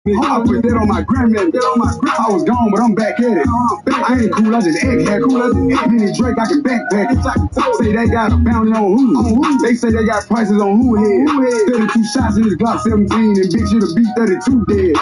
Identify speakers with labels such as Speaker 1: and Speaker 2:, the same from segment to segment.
Speaker 1: I put that on my granddad. I was gone, but I'm back at it. I ain't cool, I just act Mini Drake, I can backpack it. Say they got a bounty on who? They say they got prices on who head. 32 shots in this Glock 17, and bitch, it'll be 32 dead.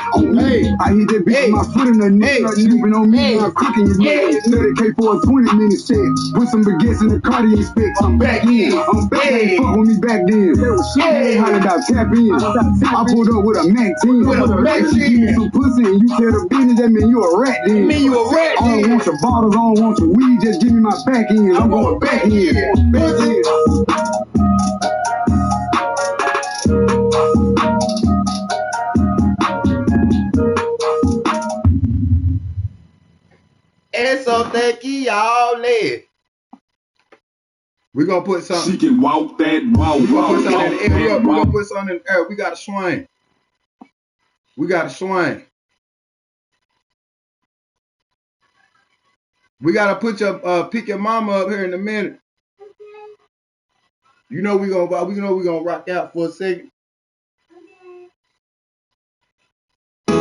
Speaker 1: I hit that bitch with my foot in the neck, snooping on me, I'm cooking your neck. 30K for a 20-minute set. Put some baguettes in the Cartier specs. I'm back in. They ain't fuck with me back then. They hollered about tap in. I pulled up with a Mac 10. If you give me some pussy and you tell the business, that mean you a rat then. I don't want your bottles, I don't want your weed, just give me my back end. I'm going back in.
Speaker 2: Eso te quiole. We're gonna put something.
Speaker 1: She can walk that walk.
Speaker 2: We're gonna put something in the air. We're gonna put something in the air. We gotta swing. We gotta swing. We gotta put your pick your mama up here in a minute. You know we gonna rock out for a second.
Speaker 1: We're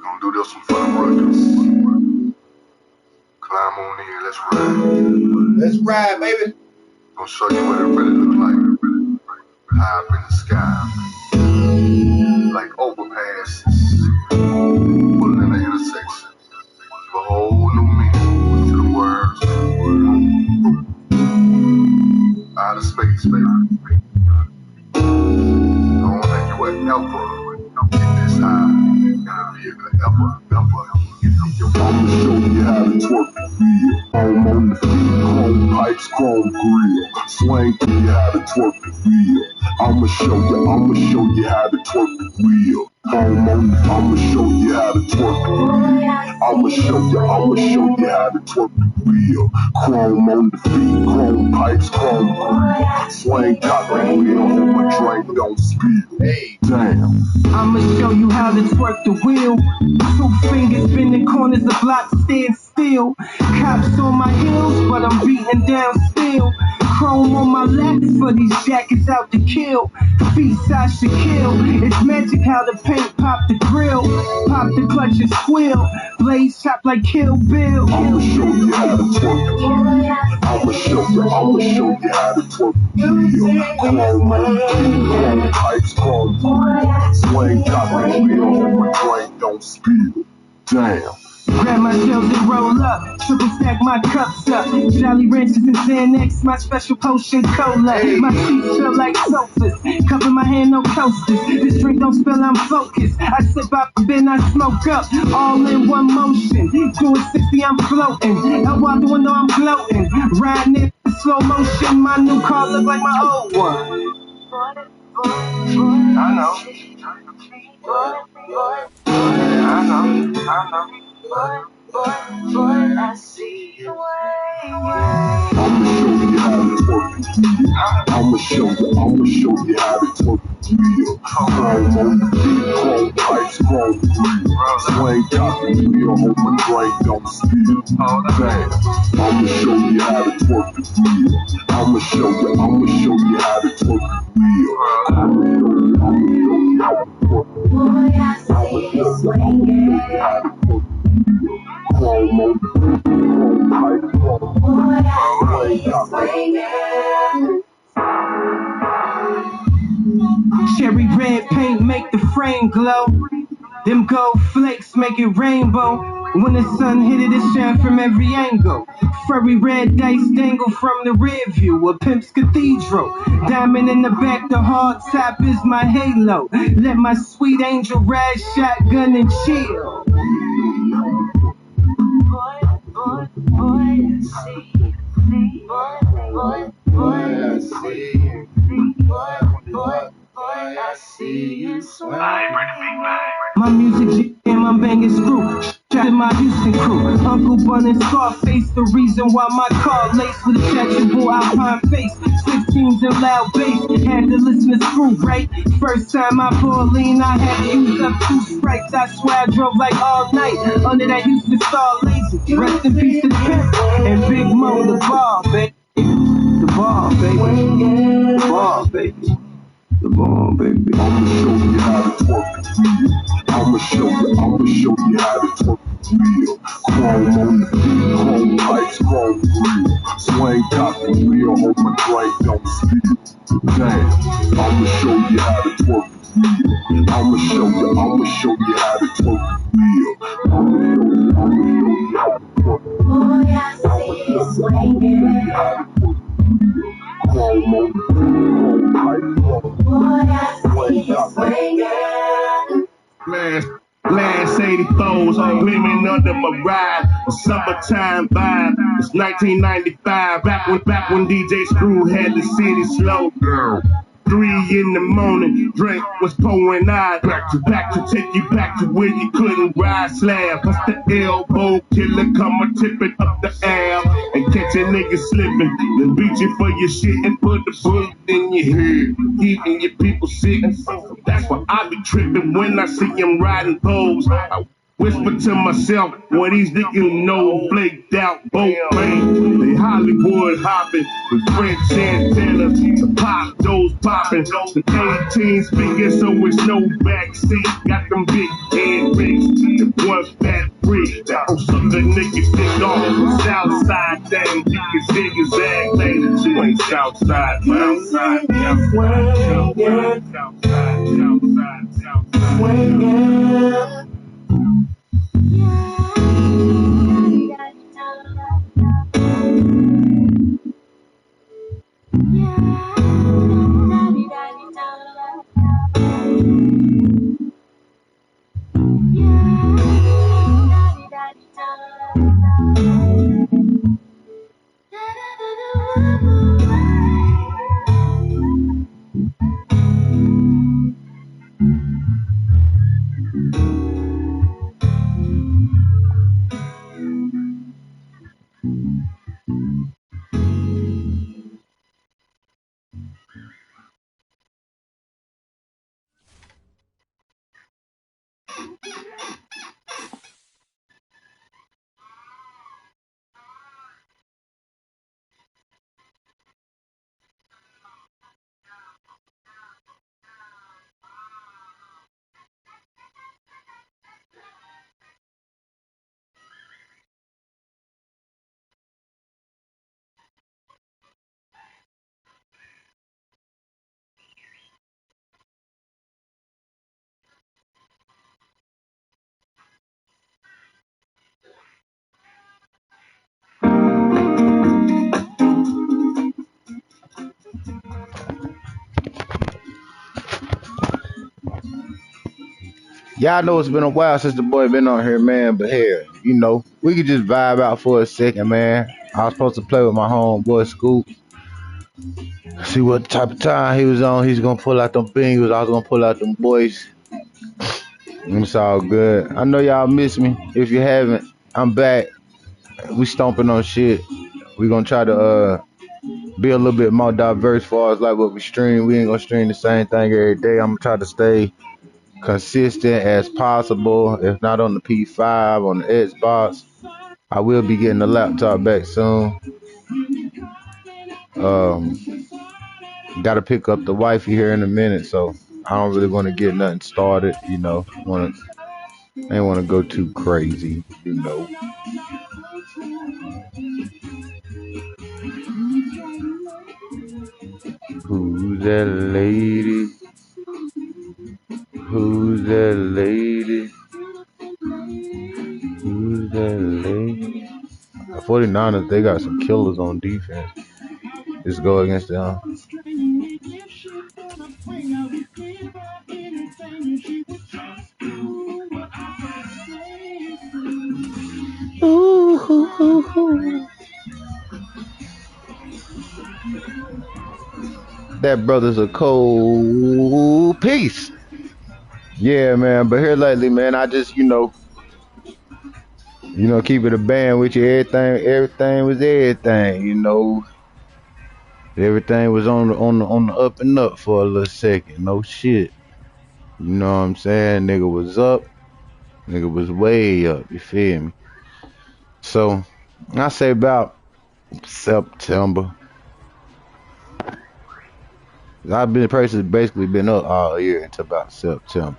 Speaker 1: gonna do this one for the records. Climb on in, let's ride.
Speaker 2: Let's ride, baby.
Speaker 1: Gonna show you what it really look like. High up in the sky. Like overpasses. Pulling in the intersection. A whole new meaning to the words. Out of space, baby. Don't think you would ever get this high in a vehicle ever. I'ma show you how to twerk the wheel. Home on the feet, chrome pipes, chrome grill. Swing to you how to twerk the wheel. I'ma show you how to twerk the wheel. I'ma show you how to twerk the wheel. I'ma show you how to twerk the wheel. Chrome on the feet, chrome pipes, chrome grill. Swing top and wheel, hold my drink, don't spill.
Speaker 2: Hey.
Speaker 1: Damn.
Speaker 3: I'ma show you how to twerk the wheel. 2 fingers bending corners, the block stand still. Cops on my heels, but I'm beating down still. Chrome on my legs for these jackets out to kill. Feast I should kill. It's magic how the paint pop the grill. Pop the clutch and squeal. Blades chop like Kill Bill.
Speaker 1: I'ma show you how to twerk the wheel. I'ma show you how to twerk the wheel. Chrome on the feet, chrome pipes, chrome grill. Swing top and wheel, hold my drink, don't spill. Damn.
Speaker 3: Grab my shells and roll up. Triple stack my cups up. Jolly Ranchers and Xanax, my special potion cola. My seats feel like sofas. Cover my hand, no coasters. This drink don't spill, I'm focused. I sip up, then I smoke up. All in one motion. Doing 60, I'm floating. Out the window, I'm gloating. Riding it in slow motion. My new car look like my old one. I know. I see you.
Speaker 1: I'ma show you how to twerk the wheel. Chrome on the feet, chrome pipes, chrome grill. Swing top and wheel, hold my drink, don't spill. Damn. I'ma show you how to twerk the wheel. I'ma show you how to twerk the wheel. I'ma show you how to twerk the wheel.
Speaker 4: Boy, I see you swinging.
Speaker 1: Chrome on the feet, chrome pipes, chrome
Speaker 4: Boy, I see you swinging.
Speaker 3: Cherry red paint make the frame glow. Them gold flakes make it rainbow. When the sun hit it, it shine from every angle. Furry red dice dangle from the rear view. A pimp's cathedral. Diamond in the back, the hard top is my halo. Let my sweet angel ride shotgun and chill.
Speaker 4: Boy, I see you. Boy, I see you. Boy, I see you swing.
Speaker 3: My music jam, I'm banging screw. Shout my Houston crew. Uncle Bun and Scarface, the reason why my car laced with a charitable Alpine face. 16s and loud bass, had to listen to Screw, right? First time I poured lean, I had to use up 2 Sprites. I swear I drove like all night under that Houston Star Laser. Rest in peace to the pimp and Big Mo, the bar, baby. The bar, baby. The bar, baby.
Speaker 1: the bomb, baby. I'ma show you how to twerk the wheel. I'ma show you how to twerk the wheel. Chrome on the beat, chrome pipes, chrome grill. Swing top the wheel, hope my drink don't spill. Damn, I'ma show you how to twerk the wheel. I'ma show you how to twerk the wheel. I'ma show you how to twerk the wheel.
Speaker 5: Boy, I see you swinging.
Speaker 1: Chrome on the beat, chrome pipes, chrome
Speaker 5: Boy, I see you swinging.
Speaker 3: Glass 84s gleaming under my ride. A summertime vibe. It's 1995. Back when DJ Screw had the city slowed down. 3 in the morning, drink was pouring out. Back to take you back to where you couldn't ride slab. Bust the elbow, killer come tipping up the air and catch a nigga slipping. Then beat you for your shit and put the bullet in your head. Even your people sitting. That's why I be tripping when I see them riding poles. I whisper to myself, what these niggas know, flaked out, both lane. They Hollywood hopping with French antennas, the pop, those popping, the 18 speakers, so it's no backseat. Got them big head rings, the one fat free. That whole sucker nigga dick off the south side thing. You can zigzag thing, you ain't south side, man. South side,
Speaker 6: Y'all know it's been a while since the boy been on here, man. But here, you know, we could just vibe out for a second, man. I was supposed to play with my homeboy Scoop. See what type of time he was on. He's gonna pull out them fingers. I was gonna pull out them boys. It's all good. I know y'all miss me. If you haven't, I'm back. We stomping on shit. We gonna try to be a little bit more diverse as far as like what we stream. We ain't gonna stream the same thing every day. I'm gonna try to stay consistent as possible. If not on the P5, on the Xbox. I will be getting the laptop back soon. Gotta pick up the wifey here in a minute, so I don't really want to get nothing started, you know. I ain't want to go too crazy, you know. Who's that lady? Who's that lady? Who's that lady? The 49ers, they got some killers on defense. Just go against them. That brother's a cold piece. Yeah, man. But here lately, man, I just, you know, keep it a band with you. Everything was everything. You know, everything was on the up and up for a little second. No shit. You know what I'm saying? Nigga was up. Nigga was way up. You feel me? So I say about September. Prices basically been up all year until about September.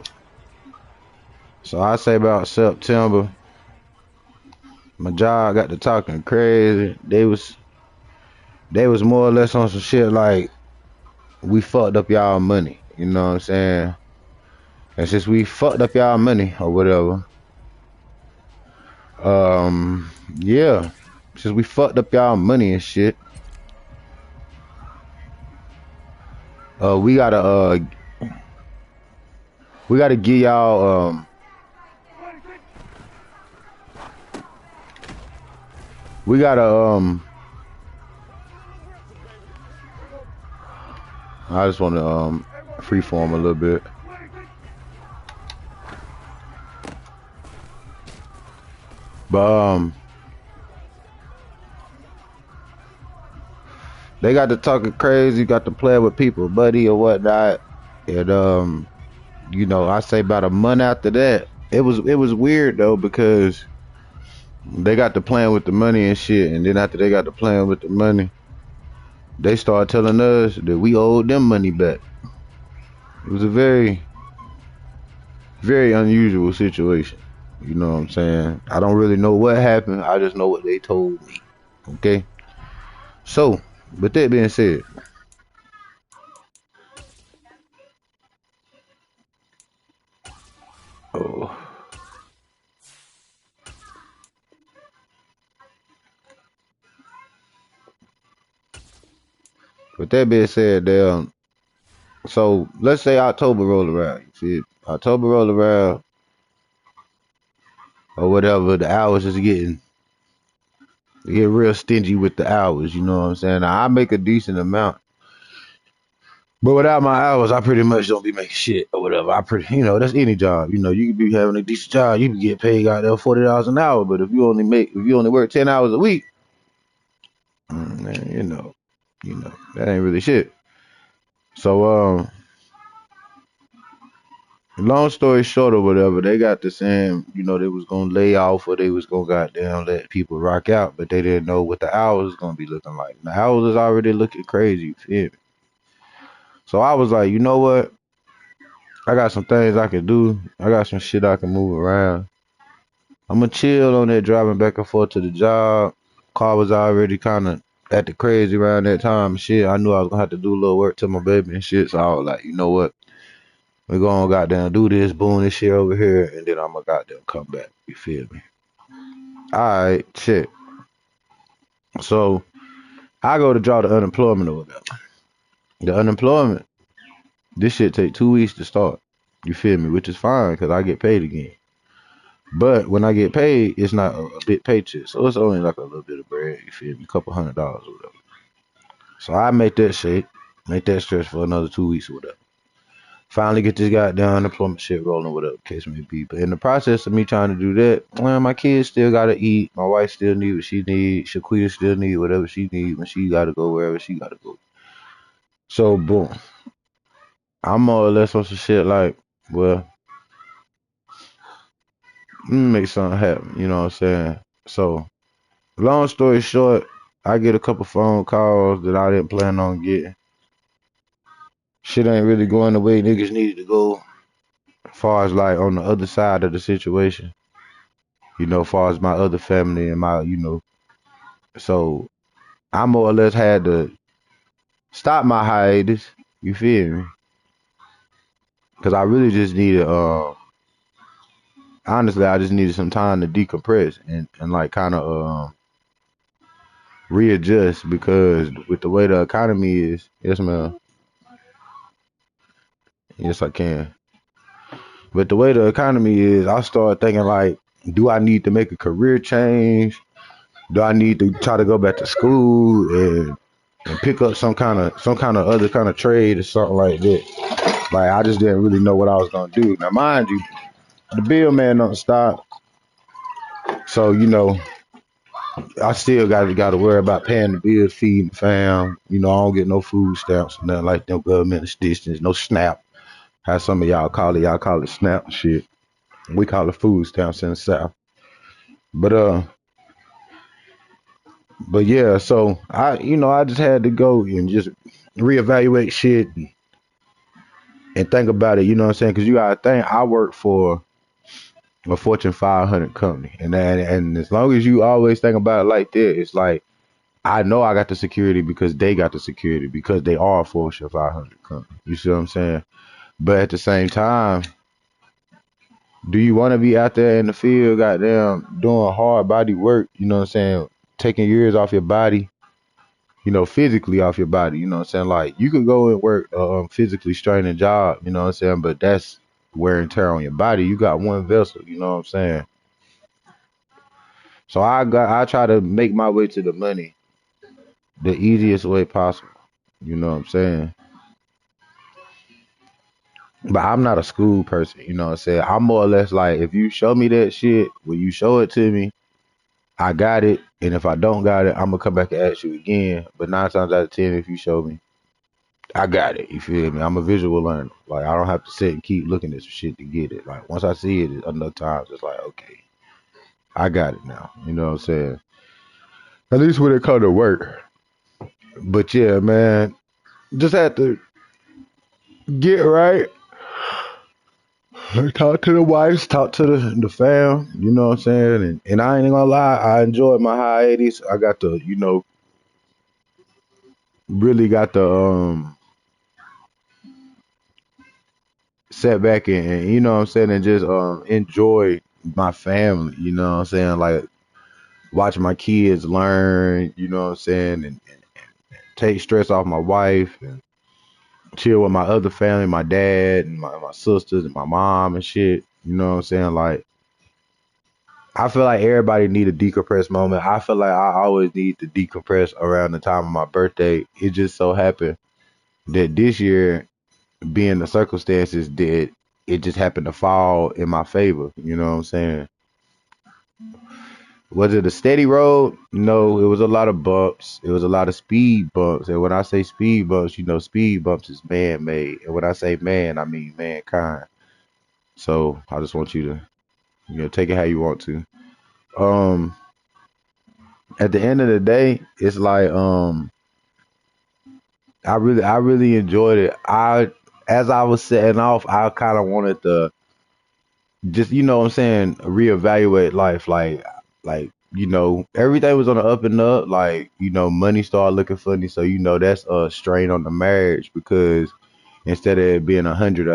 Speaker 6: So I say about September, my job got to talking crazy. They was more or less on some shit like we fucked up y'all money. You know what I'm saying? And since we fucked up y'all money or whatever, yeah, since we fucked up y'all money and shit, we gotta give y'all we gotta I just want to freeform a little bit. But they got to talking crazy, got to play with people, buddy or whatnot. And you know, I say about a month after that, it was weird though, because they got to playing with the money and shit, and then after they got to playing with the money, they started telling us that we owed them money back. It was a very, very unusual situation. You know what I'm saying? I don't really know what happened. I just know what they told me. Okay? So, with that being said, with that being said, so let's say October roll around. You see, October roll around or whatever, the hours is getting real stingy with the hours. You know what I'm saying? Now, I make a decent amount, but without my hours, I pretty much don't be making shit or whatever. You know, that's any job. You know, you could be having a decent job, you can get paid out there $40 an hour, but if you only work 10 hours a week, man, you know, that ain't really shit. So, long story short or whatever, they got the same, you know, they was gonna lay off or they was gonna goddamn let people rock out, but they didn't know what the hours was gonna be looking like. The hours is already looking crazy, you feel me? So I was like, you know what? I got some things I can do. I got some shit I can move around. I'm gonna chill on that driving back and forth to the job. Car was already kind of at the crazy around that time and shit. I knew I was gonna have to do a little work to my baby and shit, so I was like, you know what? We're gonna goddamn do this, boom this shit over here, and then I'm gonna goddamn come back. You feel me? Alright, shit. So I go to draw the unemployment or whatever. The unemployment, this shit take 2 weeks to start. You feel me? Which is fine because I get paid again. But when I get paid, it's not a big paycheck. So it's only like a little bit of bread, you feel me? A couple $100 or whatever. So I make that stretch for another 2 weeks or whatever. Finally get this goddamn unemployment shit rolling, whatever the case may be. But in the process of me trying to do that, well, my kids still gotta eat. My wife still need what she needs. Shaquita still need whatever she needs when she gotta go wherever she gotta go. So boom. I'm more or less on some shit like, well, make something happen, you know what I'm saying? So long story short, I get a couple phone calls that I didn't plan on getting. Shit ain't really going the way niggas needed to go. As far as like on the other side of the situation, you know, as far as my other family and my, you know, so I more or less had to stop my hiatus. You feel me? Because I really just needed, honestly, I just needed some time to decompress and like kind of readjust, because with the way the economy is, yes, ma'am. Yes, I can. But the way the economy is, I started thinking like, do I need to make a career change? Do I need to try to go back to school and pick up some kind of other kind of trade or something like that? Like I just didn't really know what I was gonna do. Now, mind you, the bill man don't stop, so you know I still got to worry about paying the bills, feeding the fam. You know I don't get no food stamps, nothing like no government assistance, no SNAP. How some of y'all call it SNAP and shit. We call it food stamps in the South. But yeah, so I just had to go and just reevaluate shit, And think about it, you know what I'm saying? Because you gotta think, I work for a Fortune 500 company, and as long as you always think about it like that, it's like I know I got the security because they got the security because they are a Fortune 500 company. You see what I'm saying? But at the same time, do you want to be out there in the field, goddamn, doing hard body work? You know what I'm saying? Taking years off your body, physically off your body. You know what I'm saying? Like you could go and work physically straining job. You know what I'm saying? But that's wear and tear on your body. You got one vessel. You know what I'm saying? So I try to make my way to the money the easiest way possible. You know what I'm saying? But I'm not a school person. You know what I'm saying? I'm more or less like if you show me that shit, when you show it to me, I got it, and if I don't got it, I'm gonna come back and ask you again. But 9 times out of 10, if you show me, I got it. You feel me? I'm a visual learner. Like I don't have to sit and keep looking at some shit to get it. Like once I see it enough times, it's like okay, I got it now. You know what I'm saying? At least when it come to work. But yeah, man, just have to get right. Talk to the wives, talk to the fam. You know what I'm saying? And I ain't gonna lie, I enjoyed my hiatus. I got to, really got to set back and you know what I'm saying, and just enjoy my family, you know what I'm saying, like watch my kids learn, you know what I'm saying, and take stress off my wife and chill with my other family, my dad and my sisters and my mom and shit, you know what I'm saying. Like I feel like everybody need a decompress moment. I feel like I always need to decompress around the time of my birthday. It just so happened that this year, being the circumstances, that it just happened to fall in my favor. You know what I'm saying? Was it a steady road? No, it was a lot of bumps. It was a lot of speed bumps. And when I say speed bumps, speed bumps is man made. And when I say man, I mean mankind. So I just want you to, take it how you want to. Um, at the end of the day, it's like I really enjoyed it. As I was setting off, I kind of wanted to just what I'm saying, reevaluate life. Like everything was on the up and up. Like money started looking funny, so that's a strain on the marriage because instead of it being 100,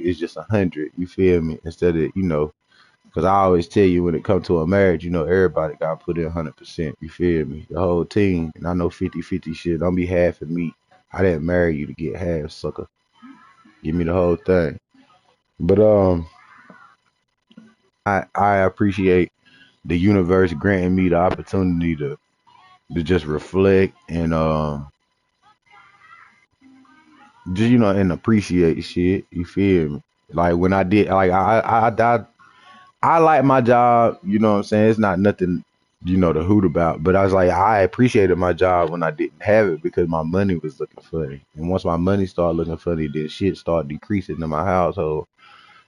Speaker 6: it's just 100. You feel me? Instead of because I always tell you when it comes to a marriage, everybody got to put in 100%. You feel me? The whole team. And I know 50-50 shit. Don't be half of me. I didn't marry you to get half, sucker. Give me the whole thing. But I appreciate the universe granting me the opportunity to just reflect and just and appreciate shit. You feel me? Like when I did, like I like my job. You know what I'm saying? It's not nothing to hoot about. But I was like, I appreciated my job when I didn't have it because my money was looking funny. And once my money started looking funny, then shit started decreasing in my household.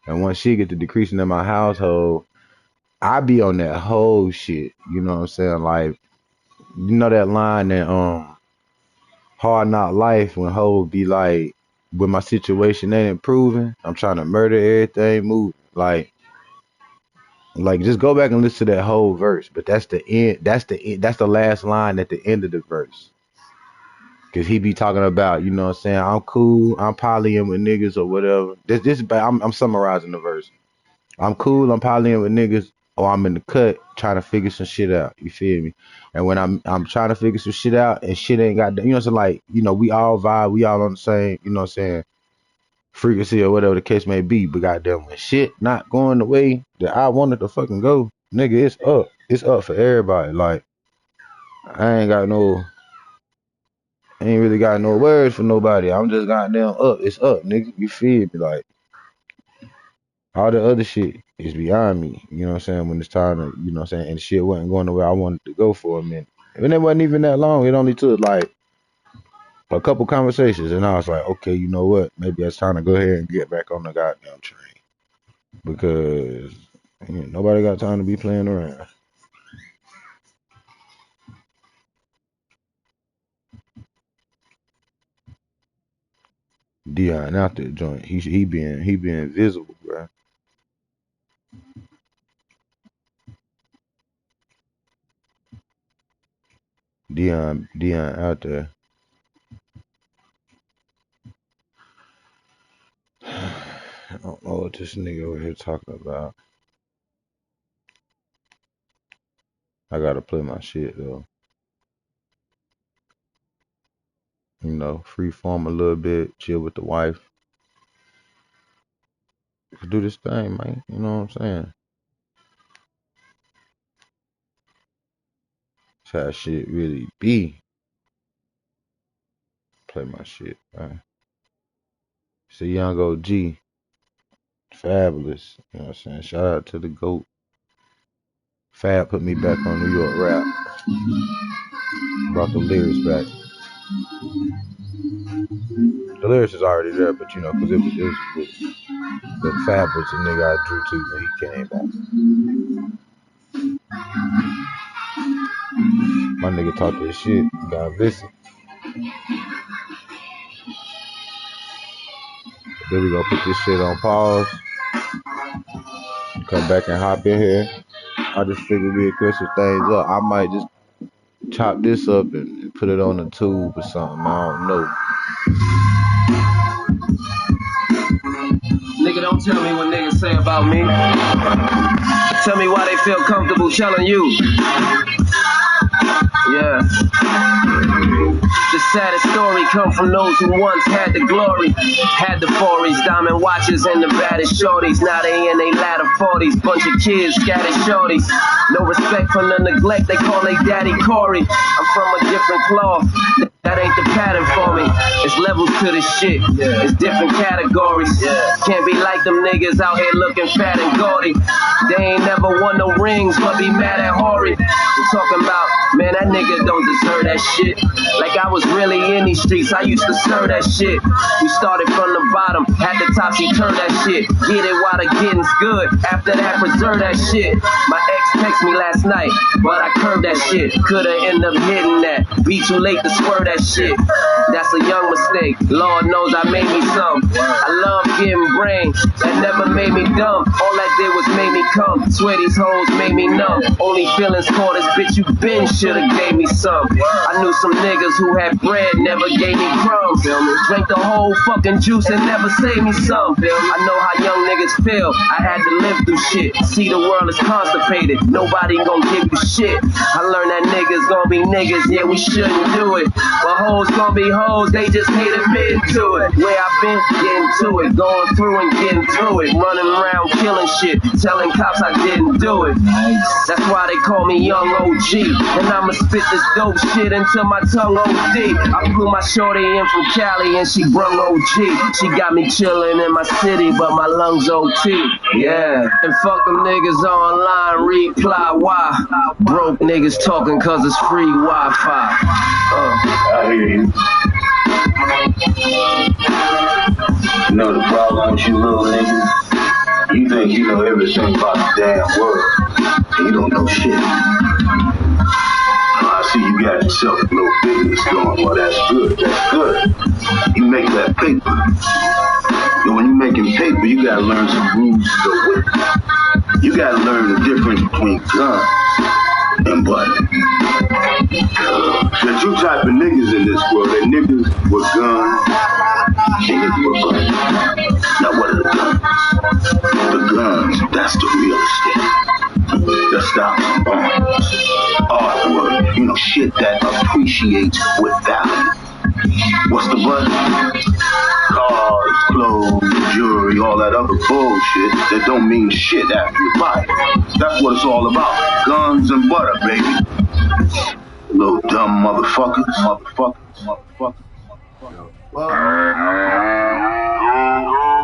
Speaker 6: And once shit get to decreasing in my household, I be on that whole shit. You know what I'm saying? Like that line that Hard Knock Life when Ho be like, when my situation ain't improving, I'm trying to murder everything moving. Like just go back and listen to that whole verse. But that's the end. That's the last line at the end of the verse. Cause he be talking about, what I'm saying, I'm cool, I'm polying with niggas or whatever. I'm summarizing the verse. I'm cool, I'm polying with niggas, or I'm in the cut trying to figure some shit out. You feel me? And when I'm trying to figure some shit out and shit ain't got, what I'm saying, like, we all vibe, we all on the same, what I'm saying, frequency or whatever the case may be. But goddamn, when shit not going the way that I wanted to fucking go, nigga, it's up. It's up for everybody. Like, I ain't really got no words for nobody. I'm just goddamn up. It's up, nigga. You feel me? Like, all the other shit is beyond me. You know what I'm saying? When it's time to, what I'm saying, and shit wasn't going the way I wanted to go for a minute. And it wasn't even that long. It only took like a couple conversations. And I was like, okay, you know what? Maybe it's time to go ahead and get back on the goddamn train. Because nobody got time to be playing around. Dion out that joint. He being visible, bro. Dion out there. I don't know what this nigga over here talking about. I gotta play my shit though. You know, free form a little bit, chill with the wife. Do this thing, man. You know what I'm saying? That's how shit really be. Play my shit, man. It's a young OG. Fabulous. You know what I'm saying? Shout out to the GOAT. Fab put me back on New York rap. Brought the lyrics back. The lyrics is already there, but you know, because it was the Fab was the nigga I drew to when he came back. My nigga talk this shit. You gotta listen. Then we gonna put this shit on pause. Come back and hop in here. I just figured we'd clear some things up. I might just chop this up and put it on a tube or something. I don't know.
Speaker 3: Nigga, don't tell me what niggas say about me. Tell me why they feel comfortable telling you. Yeah. The saddest story come from those who once had the glory. Had the 40s, diamond watches, and the baddest shorties. Now they in they latter 40s, bunch of kids, scattered shorties. No respect for the neglect, they call they daddy Corey. I'm from a different cloth, that ain't the pattern for me. It's levels to this shit, it's different categories. Can't be like them niggas out here looking fat and gaudy. They ain't never won no rings, but be mad at Hori. I'm talking about, man, that nigga don't deserve that shit. Like I was really in these streets, I used to serve that shit. We started from the bottom, had the topsy-turn that shit. Get it while the getting's good, after that preserve that shit. My ex texted me last night, but I curved that shit. Coulda ended up hitting that, be too late to swerve that shit. That's a young mistake, Lord knows I made me some. I love getting brain, that never made me dumb. All that did was made me come, swear these hoes made me numb. Only feelings caught this bitch, you been shoulda gave me some. I knew some niggas who had bread, never gave me crumbs. Drank the whole fucking juice and never saved me some. I know how young niggas feel, I had to live through shit. See, the world is constipated, nobody gon' give you shit. I learned that niggas gon' be niggas, yeah, we shouldn't do it. But hoes gon' be hoes, they just hate admitting to it. Where I been, getting to it, going through and getting through it. Running around killing shit, telling cops I didn't do it. That's why they call me Young OG, and I'ma spit this dope shit until my tongue OD. I flew my shorty in from Cali and she brung OG. She got me chillin' in my city, but my lungs OT. Yeah, and fuck them niggas online, reply why. Broke niggas talking cause it's free Wi-Fi.
Speaker 7: I hear you. You know the problem with you little niggas? You think you know everything about the damn world. You don't know shit. I see you got yourself a little business going. Well, that's good. That's good. You make that paper. And when you're making paper, you gotta learn some rules to go with it. You gotta learn the difference between guns and butter. There's two type of niggas in this world. They're niggas with guns and niggas with butter. Now what are the guns? The guns, that's the real estate. The stocks and bonds, artwork, you know, shit that appreciates with value. What's the butter? Cars, clothes, jewelry, all that other bullshit that don't mean shit after you buy it. That's what it's all about. Guns and butter, baby. Little dumb motherfuckers.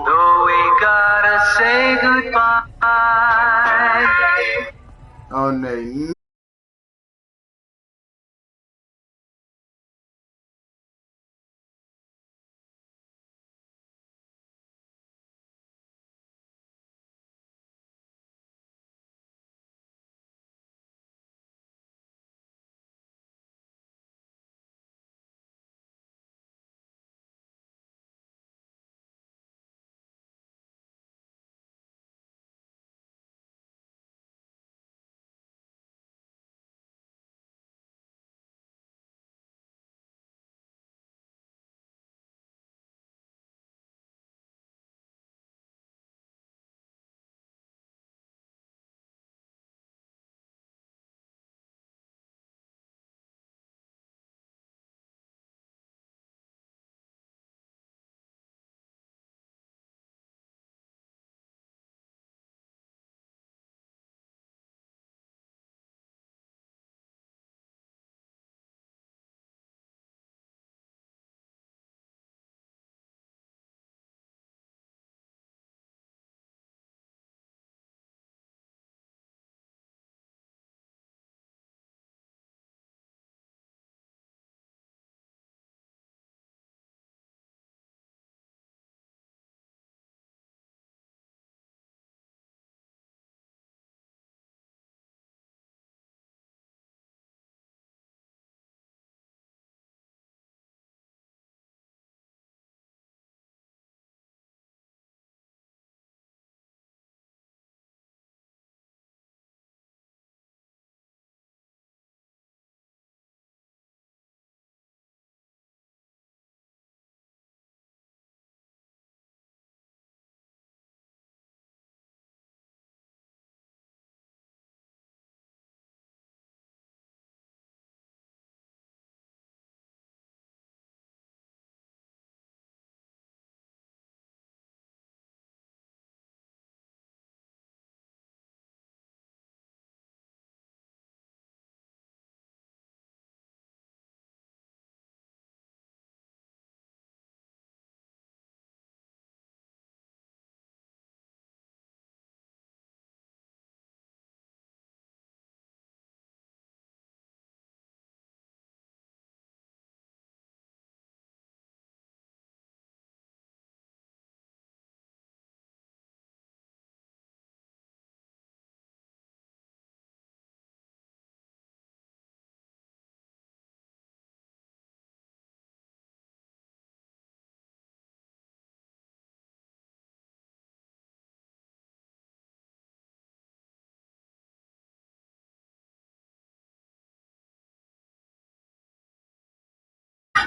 Speaker 3: Do we gotta say goodbye?
Speaker 2: On they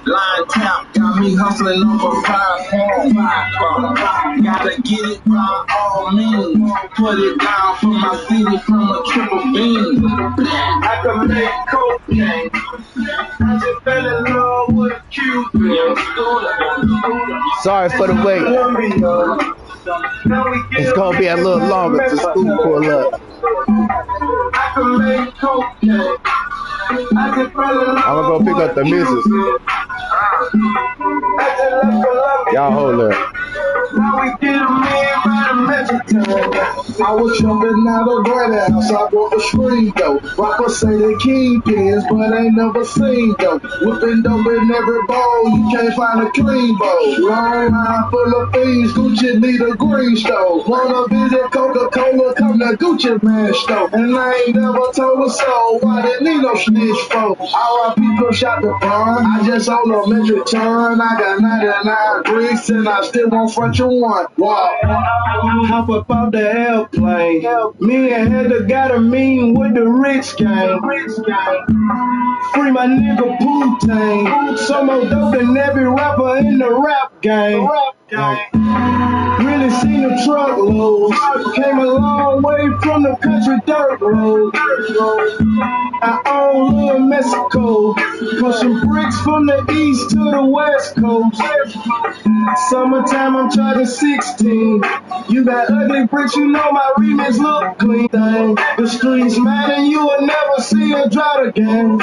Speaker 3: Line tap, got me hustling up a 5.5. Gotta get it by all means. Put it down for my city from a triple beam. I can make cocaine. I just fell in love with a Cuban.
Speaker 6: Sorry for the wait. It's gonna be a little longer to school pull up.
Speaker 3: I can make cocaine. I just fell in love.
Speaker 6: I'm gonna go pick up the missus. Y'all hold up.
Speaker 3: Now we get a man by the metric ton. I was jumping out of White House, I bought a screen though. Rappers say they kingpins, but ain't never seen though. Whipping dope in every bowl, you can't find a clean bowl. Long line full of fiends, Gucci need a green stove. Wanna visit Coca-Cola, come to Gucci Man store. And I ain't never told a soul why they need no snitch for. All our people shot the bomb, I just own a metric ton. I got 99 bricks and I still won't front you one. Wow. Hop up off the airplane. Me and Heather got a meeting with the rich gang. Free my nigga Wu-Tang. So more dope than every rapper in the rap game. Really seen the truckloads. Came a long way from the country dirt road. I own Little Mexico. Pushing bricks from the east to the west coast. Summertime, I'm charging 16. You got ugly bricks, you know my remix look clean. The streets mad and you will never see a drought again.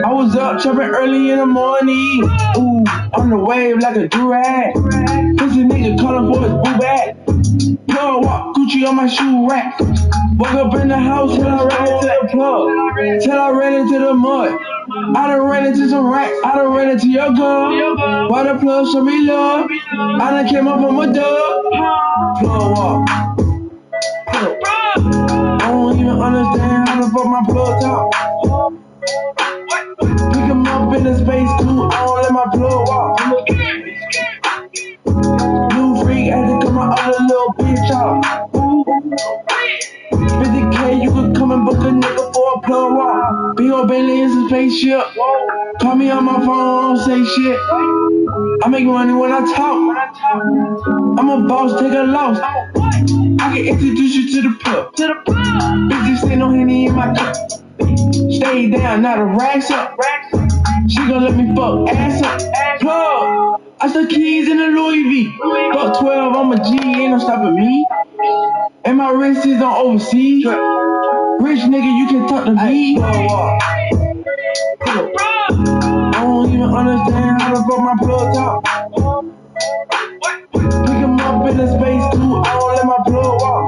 Speaker 3: I was up chopping early in the morning. Ooh, on the wave like a durag. Pussy nigga calling for his boo bag. Plug walk, Gucci on my shoe rack. Woke up in the house till I ran into the plug. Till I ran into the mud. I done ran into some racks. I done ran into your girl. Why the plug show me love? I done came up from a dub. Plug walk. I don't even understand how the fuck my plug talk. Pick him up in the space too. I don't let my plug walk. New freak had to cut my other little bitch off. 50K, you could come and book a nigga for a plug walk. Big ol' Bentley is a spaceship. Call me on my phone, don't say shit. I make money when I talk. I'm a boss, take a loss. I can introduce you to the plug. Bitches say no Henny in my cup. Stay down, now the racks up. She gon' let me fuck ass up. Plug. I stuck keys in the Louis V. Fuck 12, I'm a G, ain't no stopping me. And my wrist is on overseas. Rich nigga, you can talk to me. I don't even understand how the fuck my plug talk. Pick him up in the space too. I don't let my plug walk.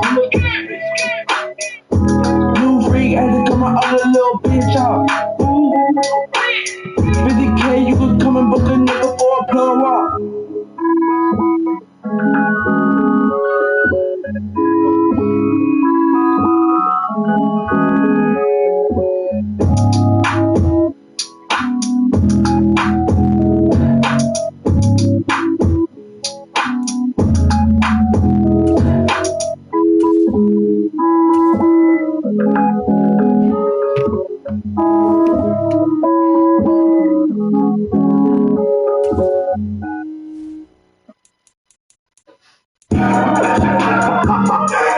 Speaker 3: New freak had to cut my other little bitch off. 50K, you could come and book a nigga for a plug walk.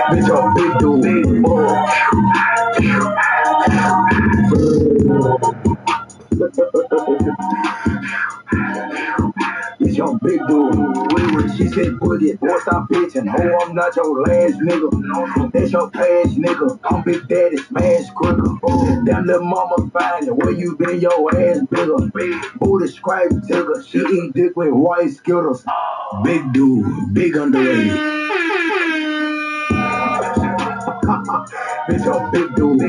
Speaker 7: Bitch, I'm big dude. Bitch, I'm big dude. She said, put it, boy, stop bitching. Ho, I'm not your last nigga. That's your past nigga. I'm Big Daddy, smash quicker. Damn little mama fine, where you been, your ass bigger. Booty scrape tigger. She eat dick with white Skittles. Big dude, big underrated. Bitch, I'm big dude.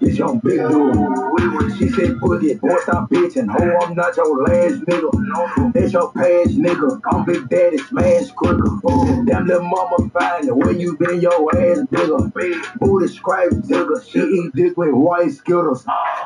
Speaker 7: Bitch, I'm big dude. She said, put it, boy, stop bitching. Ho, I'm not your last nigga. That's your past nigga. I'm Big Daddy, smash quicker. Damn little mama fine, where you been, your ass bigger. Booty scrape tigger. She eat dick with white Skittles.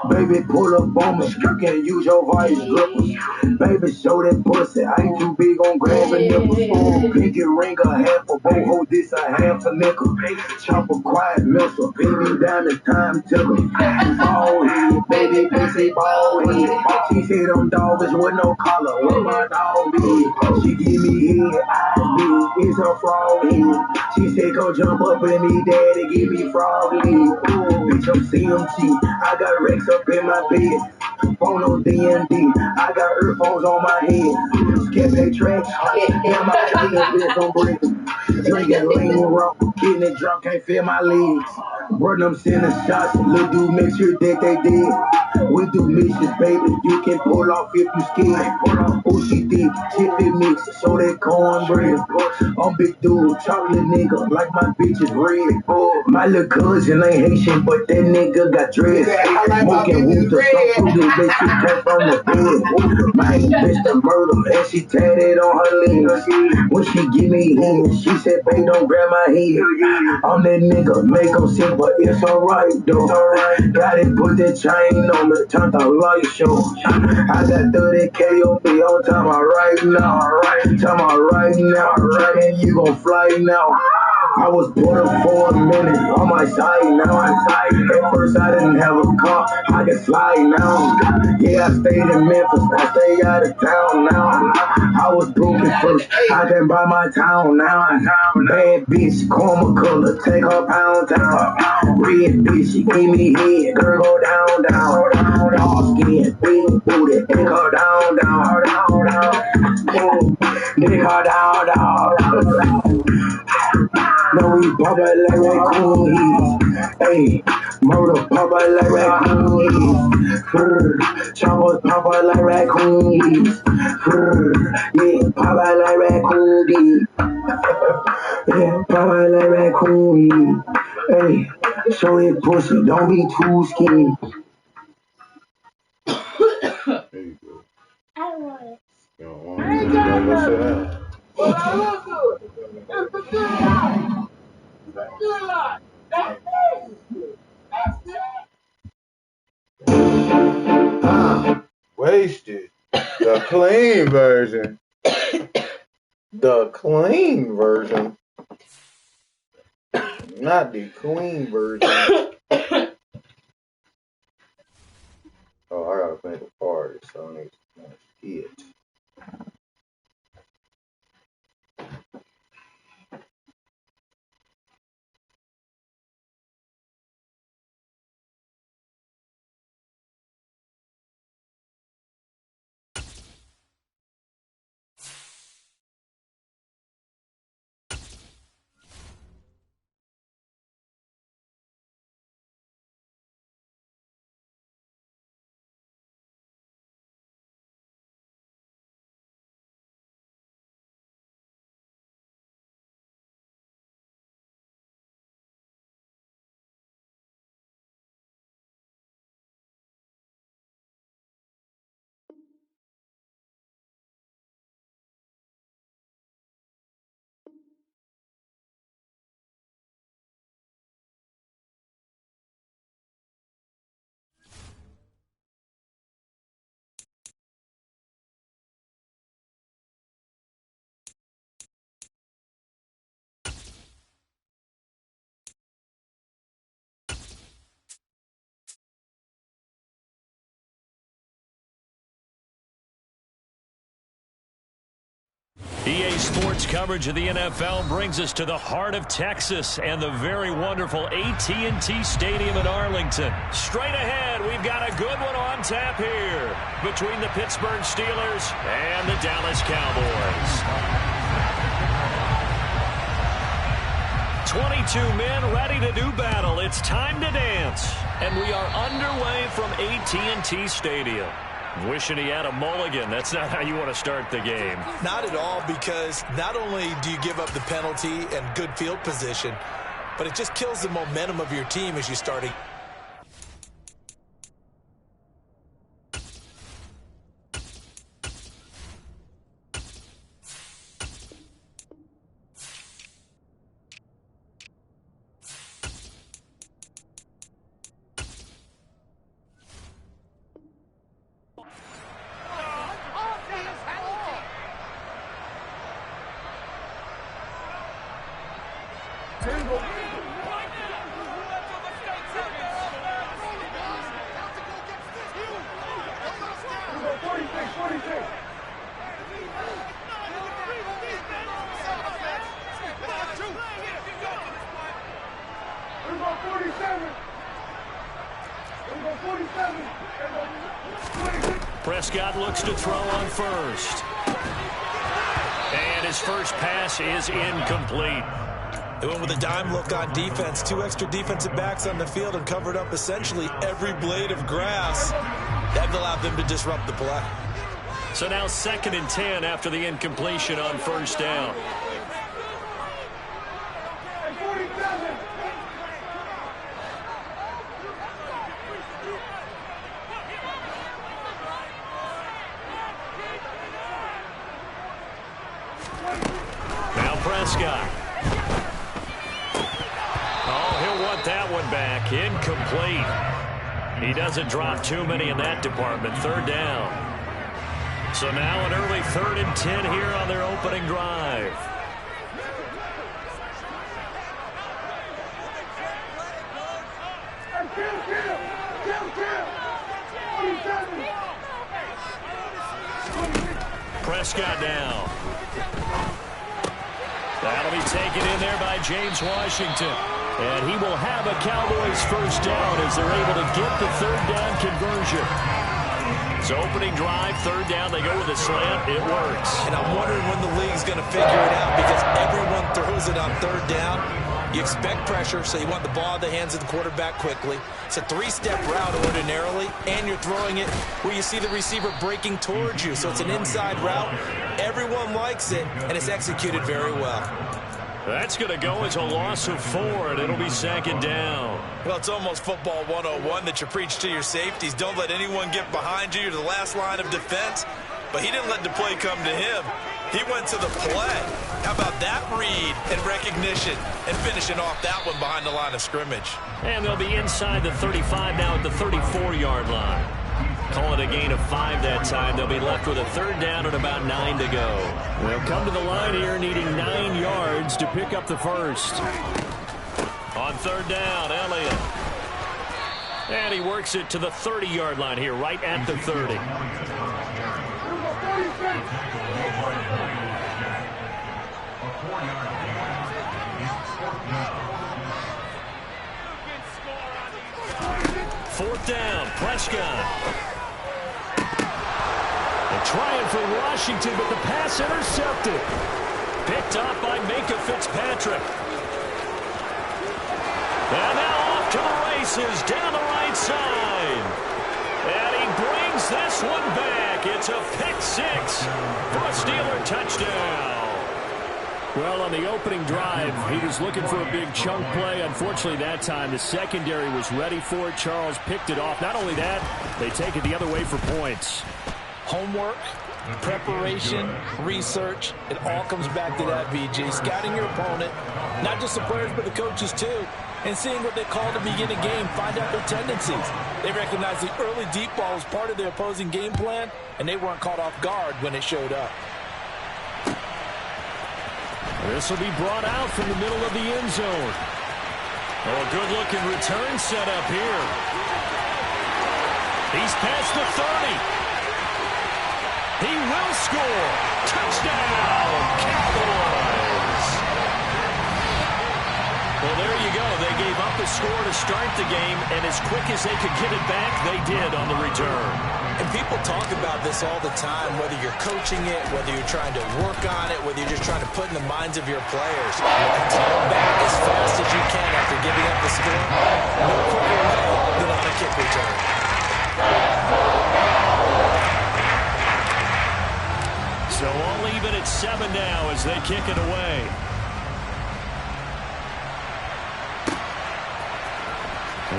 Speaker 7: Baby, pull up on me. You can use your vice grippers. Baby, show that pussy. I ain't too big on grabbing nipples. Pinky ring a half a boho, this a half a nickel. Chop a quiet missile. Pin me down, it's time tickle. Ball head, baby, pussy ball head. She said them dogs with no collar. Where my dog be? She give me head, I be. It's her frog head. She said go jump up with me, daddy, give me frog head. Bitch, I'm CMT. I got Rex up in my bed. Phone on DMD. I got earphones on my head. Skip a tracks. Damn, my bitch on break. Drinking lean rock. Getting it drunk, can't feel my legs. Run them sending shots. Little dude, make sure that they did. We do missions, baby. You can pull off if you scared. Oh, she did. Chip it mix. So that cornbread. I'm big dude. Chocolate nigga. Like my bitch is red. My little cousin ain't Haitian, but that nigga got dreads. Smoking weed to some food that she came from the bed. My bitch the murder, and she tatted on her legs. When she give me head, she said, babe, don't grab my head. I'm that nigga, make them sick, but it's alright though. Got it, put that chain on me, turn the light show. I got 30K on me, on time right now. Time right now, and you gon' fly now. I was put up for a minute on my side now. At first I didn't have a car, I can fly now. Yeah, I stayed in Memphis, I stay out of town now. I was broke at first, I can buy my town now. Bad bitch, chroma color, take her pound town. Red bitch, she give me head, girl go down. Dark skin, big booty, take her down. Take her down.
Speaker 3: pop out like raccoon heat. Hey, murder pop out like raccoon heat. Choppers pop out like raccoon heat. Yeah, pop out like raccoon heat. Yeah, pop out like raccoon heat. Hey, show it pussy, don't be too skinny.
Speaker 2: There you go.
Speaker 5: I don't want it.
Speaker 2: You don't want it. You don't go sit down.
Speaker 5: Well, I want to. It's a good life. It's a good life. That's it. That's it.
Speaker 6: Wasted. The clean version. The clean version. Not the clean version. Oh, I gotta make a party, so I need to eat.
Speaker 8: EA Sports coverage of the NFL brings us to the heart of Texas and the very wonderful AT&T Stadium in Arlington. Straight ahead, we've got a good one on tap here between the Pittsburgh Steelers and the Dallas Cowboys. 22 men ready to do battle. It's time to dance. And we are underway from AT&T Stadium. Wishing he had a mulligan. That's not how you want to start the game.
Speaker 9: Not at all, because not only do you give up the penalty and good field position, but it just kills the momentum of your team as you start.
Speaker 8: Prescott looks to throw on first. And his first pass is incomplete.
Speaker 9: They went with a dime look on defense. 2 extra defensive backs on the field and covered up essentially every blade of grass. That allowed them to disrupt the play.
Speaker 8: So now 2nd and 10 after the incompletion on first down. Now Prescott. Oh, he'll want that one back. Incomplete. He doesn't drop too many in that department. 3rd down. So now an early 3rd and 10 here on their opening drive. Prescott down. That'll be taken in there by James Washington. And he will have a Cowboys first down as they're able to get the 3rd down conversion. So opening drive, third down, they go with a slant. It works.
Speaker 9: And I'm wondering when the league's going to figure it out because everyone throws it on third down. You expect pressure, so you want the ball in the hands of the quarterback quickly. It's a three-step route ordinarily, and you're throwing it where you see the receiver breaking towards you. So it's an inside route. Everyone likes it, and it's executed very well.
Speaker 8: That's going to go as a loss of 4, and it'll be second down.
Speaker 9: Well, it's almost football 101 that you preach to your safeties. Don't let anyone get behind you. You're the last line of defense. But he didn't let the play come to him. He went to the play. How about that read and recognition and finishing off that one behind the line of scrimmage?
Speaker 8: And they'll be inside the 35 now at the 34-yard line. Call it a gain of 5 that time. They'll be left with a third down and about 9 to go. They'll come to the line here needing 9 yards to pick up the first. On third down, Elliott. And he works it to the 30-yard line here, right at the 30. Fourth down, Prescott. They're trying for Washington, but the pass intercepted. Picked up by Minkah Fitzpatrick. And now off to the races, down the right side. And he brings this one back. It's a pick 6 for a Steeler touchdown. Well, on the opening drive, he was looking for a big chunk play. Unfortunately, that time, the secondary was ready for it. Charles picked it off. Not only that, they take it the other way for points.
Speaker 10: Homework, preparation, research, it all comes back to that, VG. Scouting your opponent, not just the players, but the coaches too, and seeing what they call to begin a game, find out their tendencies. They recognize the early deep ball was part of their opposing game plan, and they weren't caught off guard when it showed up.
Speaker 8: This will be brought out from the middle of the end zone. Oh, a good-looking return set up here. He's past the 30. He will score. Touchdown, Cowboys. Well, there you go. They gave up a score to start the game, and as quick as they could get it back, they did on the return.
Speaker 10: And people talk about this all the time, whether you're coaching it, whether you're trying to work on it, whether you're just trying to put in the minds of your players. Come back as fast as you can after giving up the score. No quicker way than on a kick return.
Speaker 8: So all even at 7 now as they kick it away.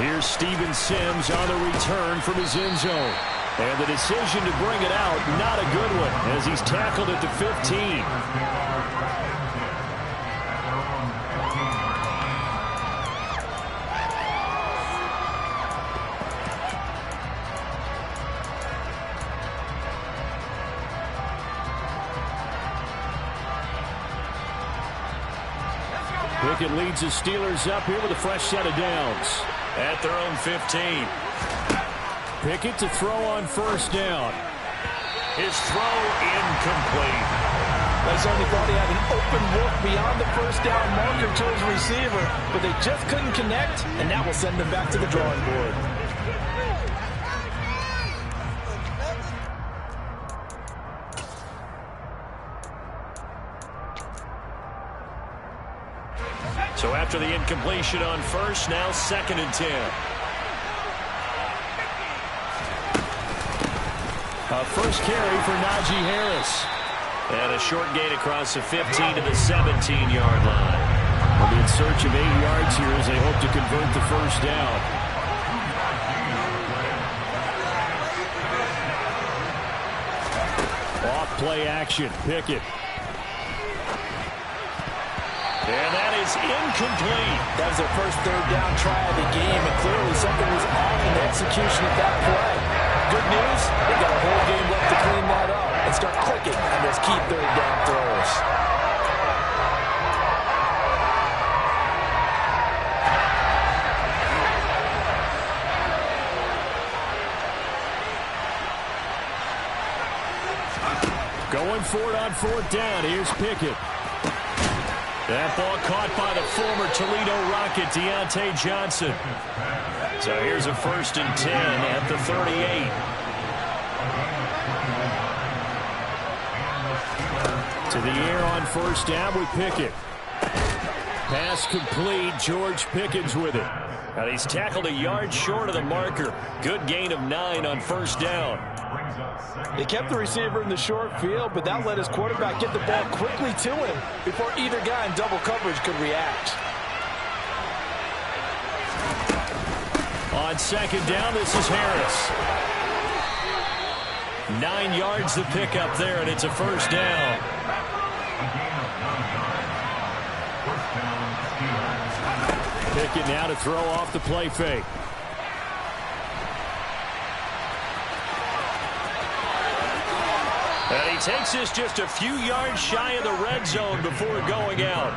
Speaker 8: Here's Steven Sims on the return from his end zone. And the decision to bring it out, not a good one, as he's tackled at the 15. Pickett leads the Steelers up here with a fresh set of downs. At their own 15. Pickett to throw on first down. His throw incomplete.
Speaker 10: Lazzoni thought he had an open look beyond the first down marker to his receiver, but they just couldn't connect, and that will send them back to the drawing board.
Speaker 8: So after the incompletion on first, now 2nd and 10. A first carry for Najee Harris. And a short gain across the 15 to the 17-yard line. They'll be in search of 8 yards here as they hope to convert the first down. Off play action, Pickett. And that is incomplete.
Speaker 10: That was their first third down try of the game, and clearly something was off in the execution of that play. Good news, they got a whole game left to clean that up and start clicking on those key third down throws.
Speaker 8: Going for it on fourth down. Here's Pickett. That ball caught by the former Toledo Rocket, Deontay Johnson. So here's a 1st and 10 at the 38. To the air on first down with Pickett. Pass complete. George Pickens with it. And he's tackled a yard short of the marker. Good gain of 9 on first down.
Speaker 10: They kept the receiver in the short field, but that let his quarterback get the ball quickly to him before either guy in double coverage could react.
Speaker 8: On second down, this is Harris. 9 yards to pick up there, and it's a first down. Pickett now to throw off the play fake. And he takes this just a few yards shy of the red zone before going out.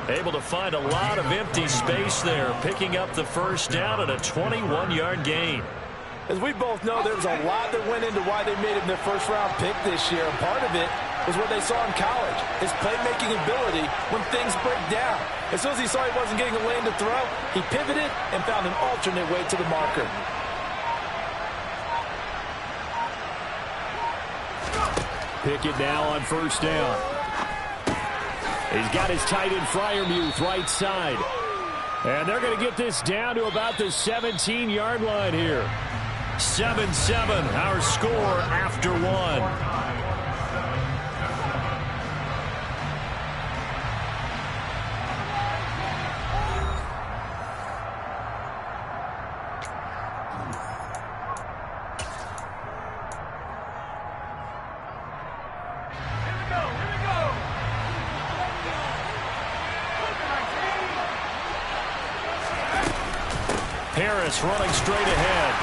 Speaker 8: Able to find a lot of empty space there, picking up the first down and a 21-yard gain.
Speaker 10: As we both know, there was a lot that went into why they made him their first-round pick this year. And part of it was what they saw in college, his playmaking ability when things break down. As soon as he saw he wasn't getting a lane to throw, he pivoted and found an alternate way to the marker.
Speaker 8: Pickett now on first down. He's got his tight end Freiermuth right side. And they're going to get this down to about the 17-yard line here. 7-7, our score after 1. Harris running straight ahead.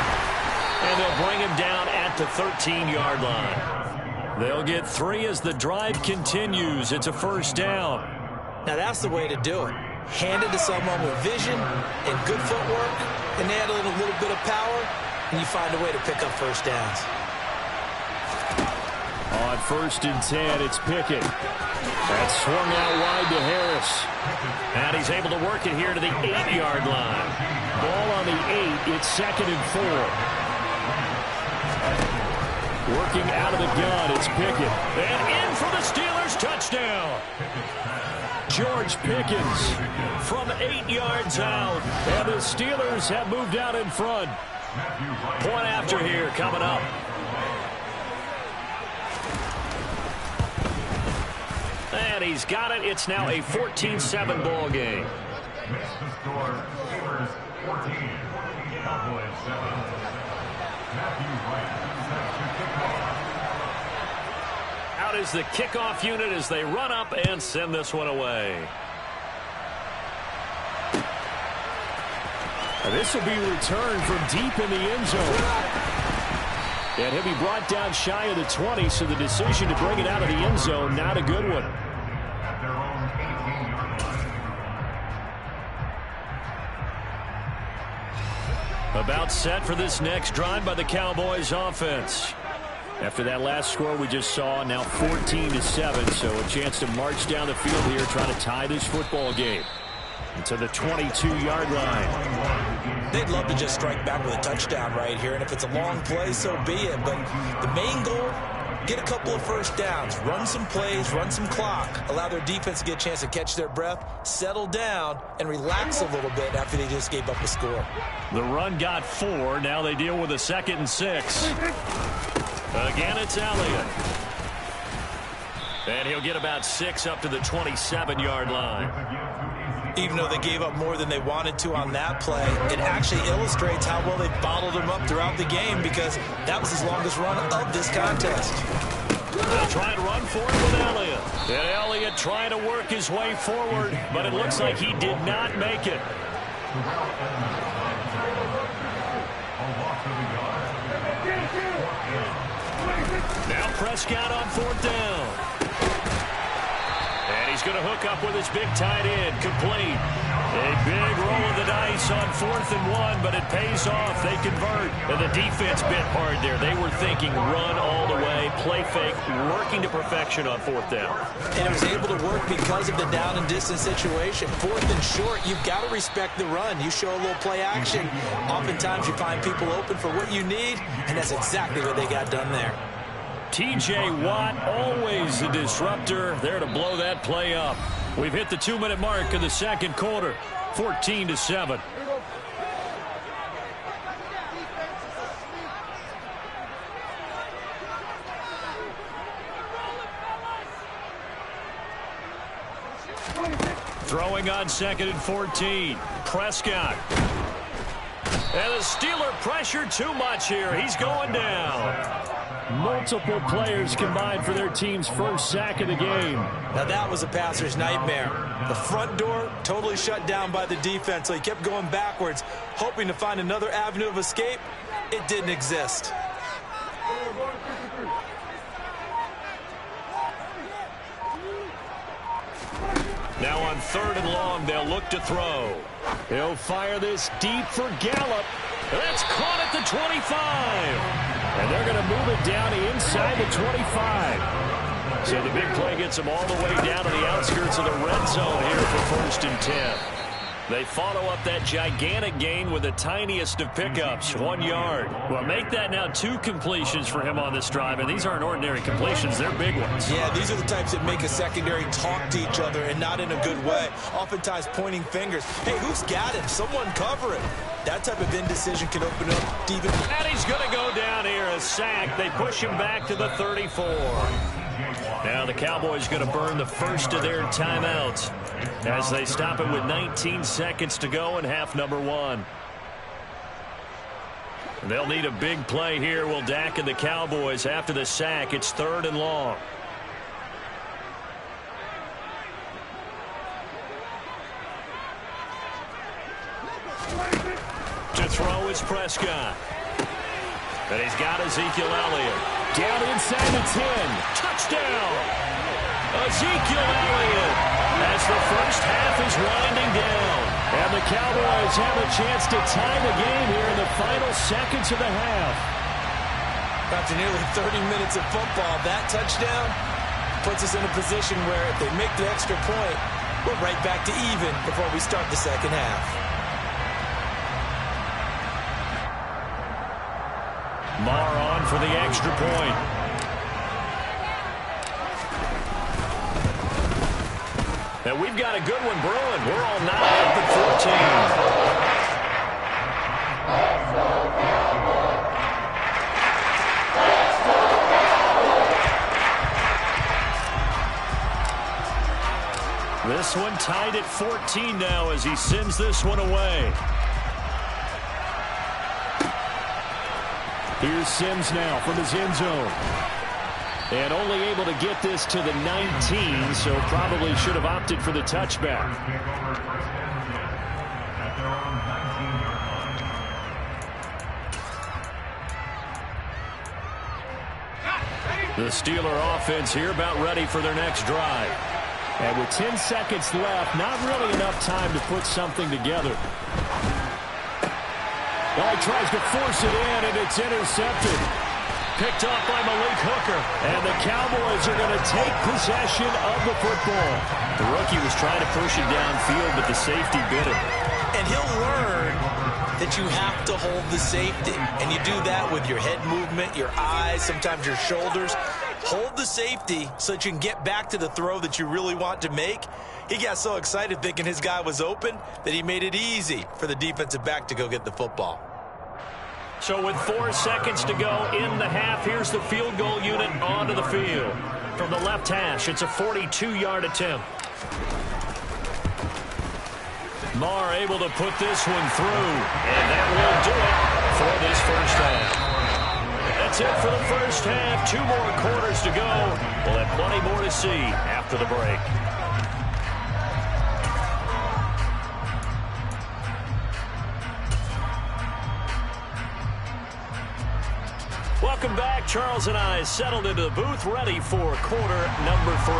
Speaker 8: And they'll bring him down at the 13-yard line. They'll get 3 as the drive continues. It's a first down.
Speaker 9: Now that's the way to do it. Hand it to someone with vision and good footwork, and add a little bit of power, and you find a way to pick up first downs.
Speaker 8: On 1st and 10, it's Pickett. That's swung out wide to Harris. And he's able to work it here to the 8-yard line. Ball on the 8. It's 2nd and 4. Working out of the gun, it's Pickett. And in for the Steelers, touchdown. George Pickens from 8 yards out. And the Steelers have moved out in front. Point after here coming up. And he's got it. It's now a 14-7 ball game. Out is the kickoff unit as they run up and send this one away. And this will be returned from deep in the end zone. And he'll be brought down shy of the 20, so the decision to bring it out of the end zone, not a good one. About set for this next drive by the Cowboys offense. After that last score we just saw, now 14-7, so a chance to march down the field here, trying to tie this football game to the 22-yard line.
Speaker 9: They'd love to just strike back with a touchdown right here, and if it's a long play, so be it. But the main goal, get a couple of first downs, run some plays, run some clock, allow their defense to get a chance to catch their breath, settle down, and relax a little bit after they just gave up a score.
Speaker 8: The run got 4. Now they deal with a 2nd and 6. Again, it's Elliott. And he'll get about 6 up to the 27-yard line.
Speaker 9: Even though they gave up more than they wanted to on that play, it actually illustrates how well they bottled him up throughout the game, because that was his longest run of this contest.
Speaker 8: They'll try and run for it with Elliott. And Elliott trying to work his way forward, but it looks like he did not make it. Now Prescott on 4th down. And he's going to hook up with his big tight end, complete. A big roll of the dice on 4th and 1, but it pays off. They convert. And the defense bit hard there. They were thinking run all the way, play fake, working to perfection on 4th down.
Speaker 9: And it was able to work because of the down and distance situation. 4th and short, you've got to respect the run. You show a little play action. Oftentimes you find people open for what you need, and that's exactly what they got done there.
Speaker 8: T.J. Watt, always a disruptor, there to blow that play up. We've hit the 2-minute mark of the second quarter, 14-7. Throwing on 2nd and 14. Prescott. And the Steeler pressure too much here. He's going down. Multiple players combined for their team's first sack of the game.
Speaker 9: Now that was a passer's nightmare. The front door totally shut down by the defense, so he kept going backwards, hoping to find another avenue of escape. It didn't exist.
Speaker 8: Now on 3rd and long, they'll look to throw. He'll fire this deep for Gallup. That's caught at the 25. And they're going to move it down inside the 25. So the big play gets them all the way down to the outskirts of the red zone here for 1st and 10. They follow up that gigantic gain with the tiniest of pickups, 1 yard. Well, make that now 2 completions for him on this drive, and these aren't ordinary completions. They're big ones.
Speaker 9: Yeah, these are the types that make a secondary talk to each other and not in a good way. Oftentimes pointing fingers. Hey, who's got him? Someone cover him. That type of indecision can open up even.
Speaker 8: And he's going to go down here, a sack. They push him back to the 34. Now the Cowboys going to burn the first of their timeouts as they stop it with 19 seconds to go in half number 1. They'll need a big play here. Will Dak and the Cowboys after the sack. It's 3rd and long. To throw is Prescott. And he's got Ezekiel Elliott. Down inside the 10. Touchdown! Ezekiel Elliott as the first half is winding down. And the Cowboys have a chance to tie the game here in the final seconds of the half.
Speaker 9: After nearly 30 minutes of football, that touchdown puts us in a position where if they make the extra point, we're right back to even before we start the second half.
Speaker 8: Marr on for the extra point. And we've got a good one brewing. We're all knotted up at 14. This one tied at 14 now as he sends this one away. Here's Sims now from his end zone. And only able to get this to the 19, so probably should have opted for the touchback. The Steeler offense here about ready for their next drive. And with 10 seconds left, not really enough time to put something together. Well, he tries to force it in, and it's intercepted. Picked off by Malik Hooker. And the Cowboys are going to take possession of the football. The rookie was trying to push it downfield, but the safety bit him.
Speaker 9: And he'll learn that you have to hold the safety. And you do that with your head movement, your eyes, sometimes your shoulders. Hold the safety so that you can get back to the throw that you really want to make. He got so excited thinking his guy was open that he made it easy for the defensive back to go get the football.
Speaker 8: So with 4 seconds to go in the half, here's the field goal unit onto the field. From the left hash, it's a 42-yard attempt. Marr able to put this one through, and that will do it for this first half. That's it for the first half. 2 more quarters to go. We'll have plenty more to see after the break. Welcome back. Charles and I settled into the booth, ready for quarter number 3.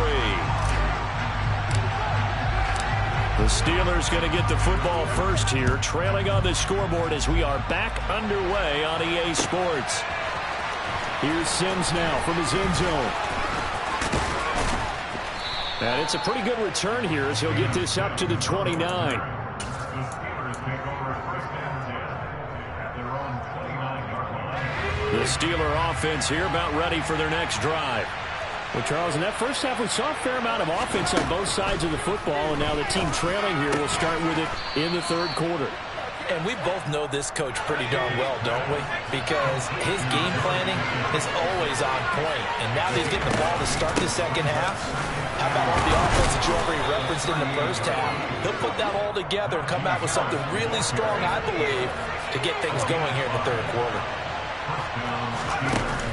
Speaker 8: The Steelers going to get the football first here, trailing on the scoreboard as we are back underway on EA Sports. Here's Sims now from his end zone. And it's a pretty good return here as he'll get this up to the 29. The The Steeler offense here about ready for their next drive.
Speaker 11: Well, Charles, in that first half, we saw a fair amount of offense on both sides of the football, and now the team trailing here will start with it in the third quarter.
Speaker 9: And we both know this coach pretty darn well, don't we? Because his game planning is always on point. And now that he's getting the ball to start the second half, how about all the offense that you already referenced in the first half? He'll put that all together and come out with something really strong, I believe, to get things going here in the third quarter.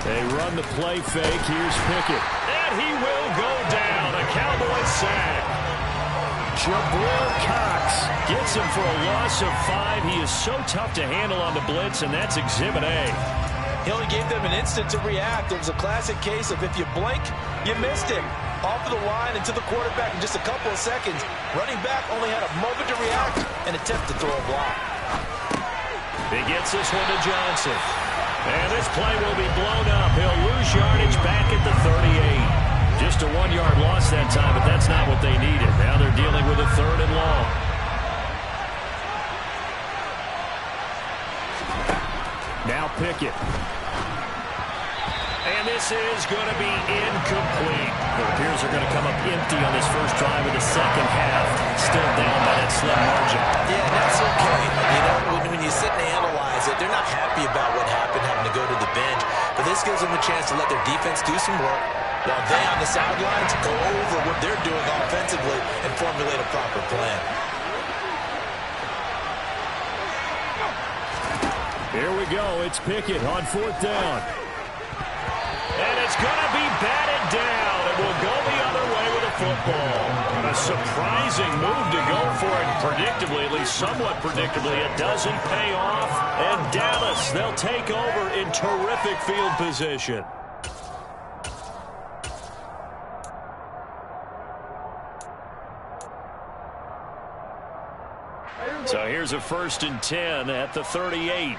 Speaker 8: They run the play fake. Here's Pickett. And he will go down. A Cowboy sack. Jabril Cox gets him for a loss of 5. He is so tough to handle on the blitz, and that's Exhibit A.
Speaker 9: He only gave them an instant to react. It was a classic case of if you blink, you missed him. Off of the line and to the quarterback in just a couple of seconds. Running back only had a moment to react and attempt to throw a block.
Speaker 8: He gets this one to Johnson. And this play will be blown up. He'll lose yardage back at the 38. Just a 1-yard loss that time, but that's not what they needed. Now they're dealing with a 3rd and long. Now Pickett. And this is going to be incomplete. It appears they're going to come up empty on this first drive of the second half. Still down by that slim margin.
Speaker 9: Yeah, that's okay. You know, when you sit and analyze it, they're not happy about what happened, having to go to the bench. But this gives them a chance to let their defense do some work while they on the sidelines go over what they're doing offensively and formulate a proper plan.
Speaker 8: Here we go. It's Pickett on 4th down. And it's going to be batted down. It will go the other way with a football. A surprising move to go for it. Predictably, at least somewhat predictably, it doesn't pay off. And Dallas, they'll take over in terrific field position. So here's a 1st and 10 at the 38.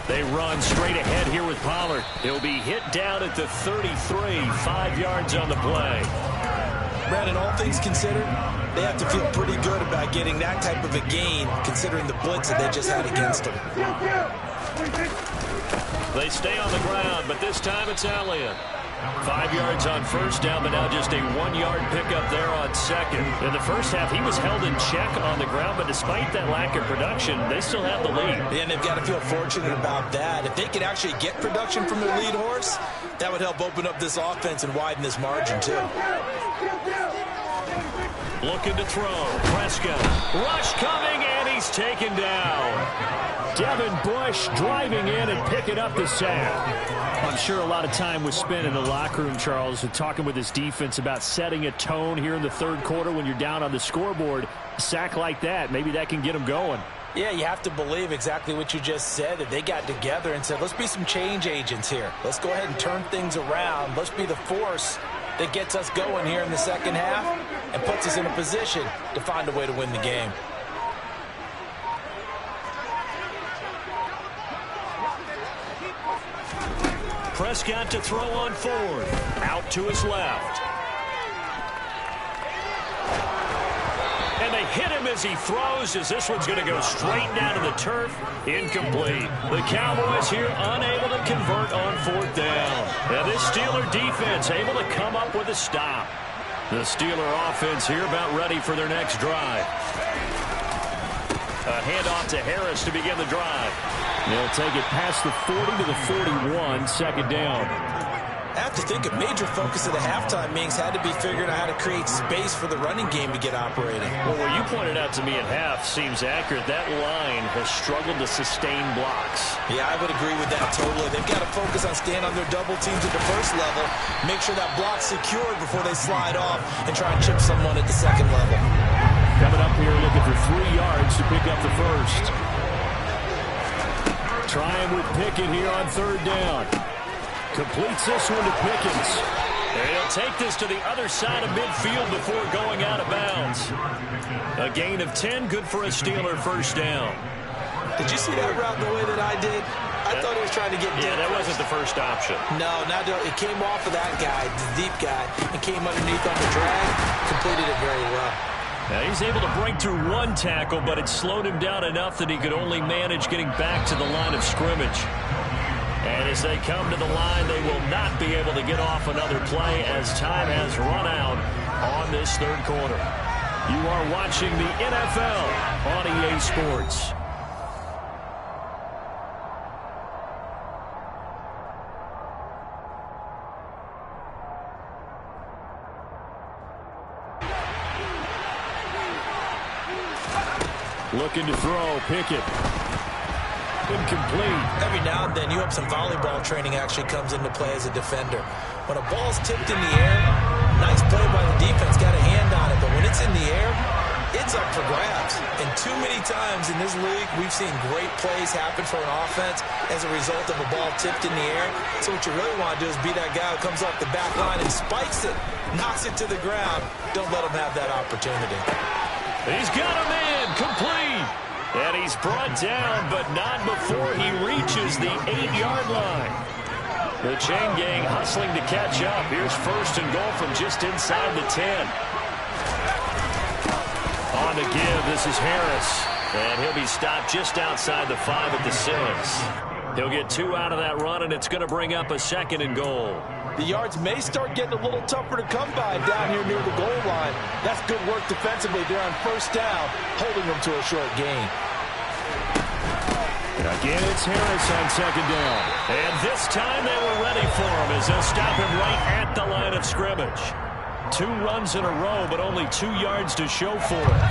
Speaker 8: They run straight ahead here with Pollard. He'll be hit down at the 33, 5 yards on the play.
Speaker 9: Brandon, all things considered, they have to feel pretty good about getting that type of a gain, considering the blitz that they just had against them.
Speaker 8: They stay on the ground, but this time it's Elliott. 5 yards on 1st down, but now just a 1-yard pickup there on 2nd. In the first half, he was held in check on the ground, but despite that lack of production, they still have the lead.
Speaker 9: And they've got to feel fortunate about that. If they could actually get production from their lead horse, that would help open up this offense and widen this margin, too.
Speaker 8: Looking to throw. Prescott. Rush coming, and he's taken down. Devin Bush driving in and picking up the sack. I'm sure a lot of time was spent in the locker room, Charles, talking with his defense about setting a tone here in the third quarter when you're down on the scoreboard. A sack like that, maybe that can get them going.
Speaker 9: Yeah, you have to believe exactly what you just said, that they got together and said, let's be some change agents here. Let's go ahead and turn things around. Let's be the force that gets us going here in the second half and puts us in a position to find a way to win the game.
Speaker 8: Prescott to throw on 4th. Out to his left. And they hit him as he throws, as this one's going to go straight down to the turf. Incomplete. The Cowboys here unable to convert on 4th down. And this Steeler defense able to come up with a stop. The Steeler offense here about ready for their next drive. A handoff to Harris to begin the drive. They'll take it past the 40 to the 41, 2nd down.
Speaker 9: I have to think a major focus of the halftime meetings had to be figuring out how to create space for the running game to get operating.
Speaker 8: Well, what you pointed out to me at half seems accurate. That line has struggled to sustain blocks.
Speaker 9: Yeah, I would agree with that totally. They've got to focus on staying on their double teams at the first level, make sure that block's secured before they slide off and try and chip someone at the second level.
Speaker 8: Coming up here looking for 3 yards to pick up the first. Trying with Pickett here on 3rd down. Completes this one to Pickens. And he'll take this to the other side of midfield before going out of bounds. A gain of 10, good for a Steeler 1st down.
Speaker 9: Did you see that route the way that I did? I thought he was trying to get deep.
Speaker 8: Yeah, that wasn't the first option.
Speaker 9: No, it came off of that guy, the deep guy, and came underneath on the drag. Completed it very well.
Speaker 8: Now he's able to break through one tackle, but it slowed him down enough that he could only manage getting back to the line of scrimmage. And as they come to the line, they will not be able to get off another play as time has run out on this third quarter. You are watching the NFL on EA Sports. Looking to throw, Pickett. Incomplete.
Speaker 9: Every now and then, you have some volleyball training actually comes into play as a defender. When a ball's tipped in the air, nice play by the defense, got a hand on it, but when it's in the air, it's up for grabs. And too many times in this league, we've seen great plays happen for an offense as a result of a ball tipped in the air. So what you really want to do is be that guy who comes off the back line and spikes it, knocks it to the ground. Don't let him have that opportunity.
Speaker 8: He's got a man, complete. And he's brought down, but not before he reaches the 8-yard line. The chain gang hustling to catch up. Here's first and goal from just inside the 10. On the give, this is Harris. And he'll be stopped just outside the 5 at the 6. He'll get 2 out of that run, and it's going to bring up a second and goal.
Speaker 10: The yards may start getting a little tougher to come by down here near the goal line. That's good work defensively there on first down, holding them to a short gain.
Speaker 8: Again, it's Harris on second down. And this time they were ready for him as they'll stop him right at the line of scrimmage. 2 runs in a row, but only 2 yards to show for it.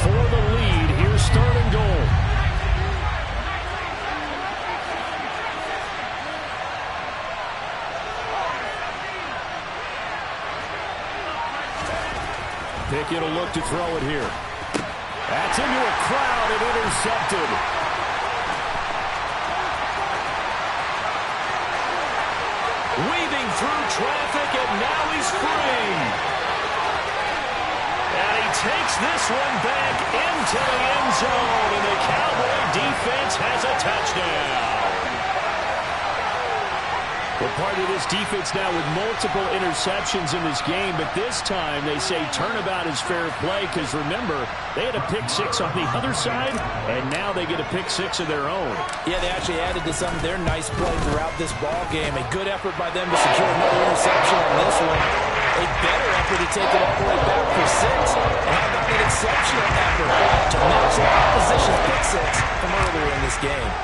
Speaker 8: For the lead, here's third and goal. Pickett will look to throw it here. That's into a crowd and intercepted. Weaving through traffic, and now he's free. And he takes this one back into the end zone, and the Cowboy defense has a touchdown. We're part of this defense now with multiple interceptions in this game, but this time they say turnabout is fair play because, remember, they had a pick-6 on the other side, and now they get a pick-6 of their own.
Speaker 10: Yeah, they actually added to some of their nice play throughout this ball game. A good effort by them to secure another interception on this one. A better effort to take it all the way back for 6. And how about an exceptional effort to match the opposition's pick-6 from earlier in this game.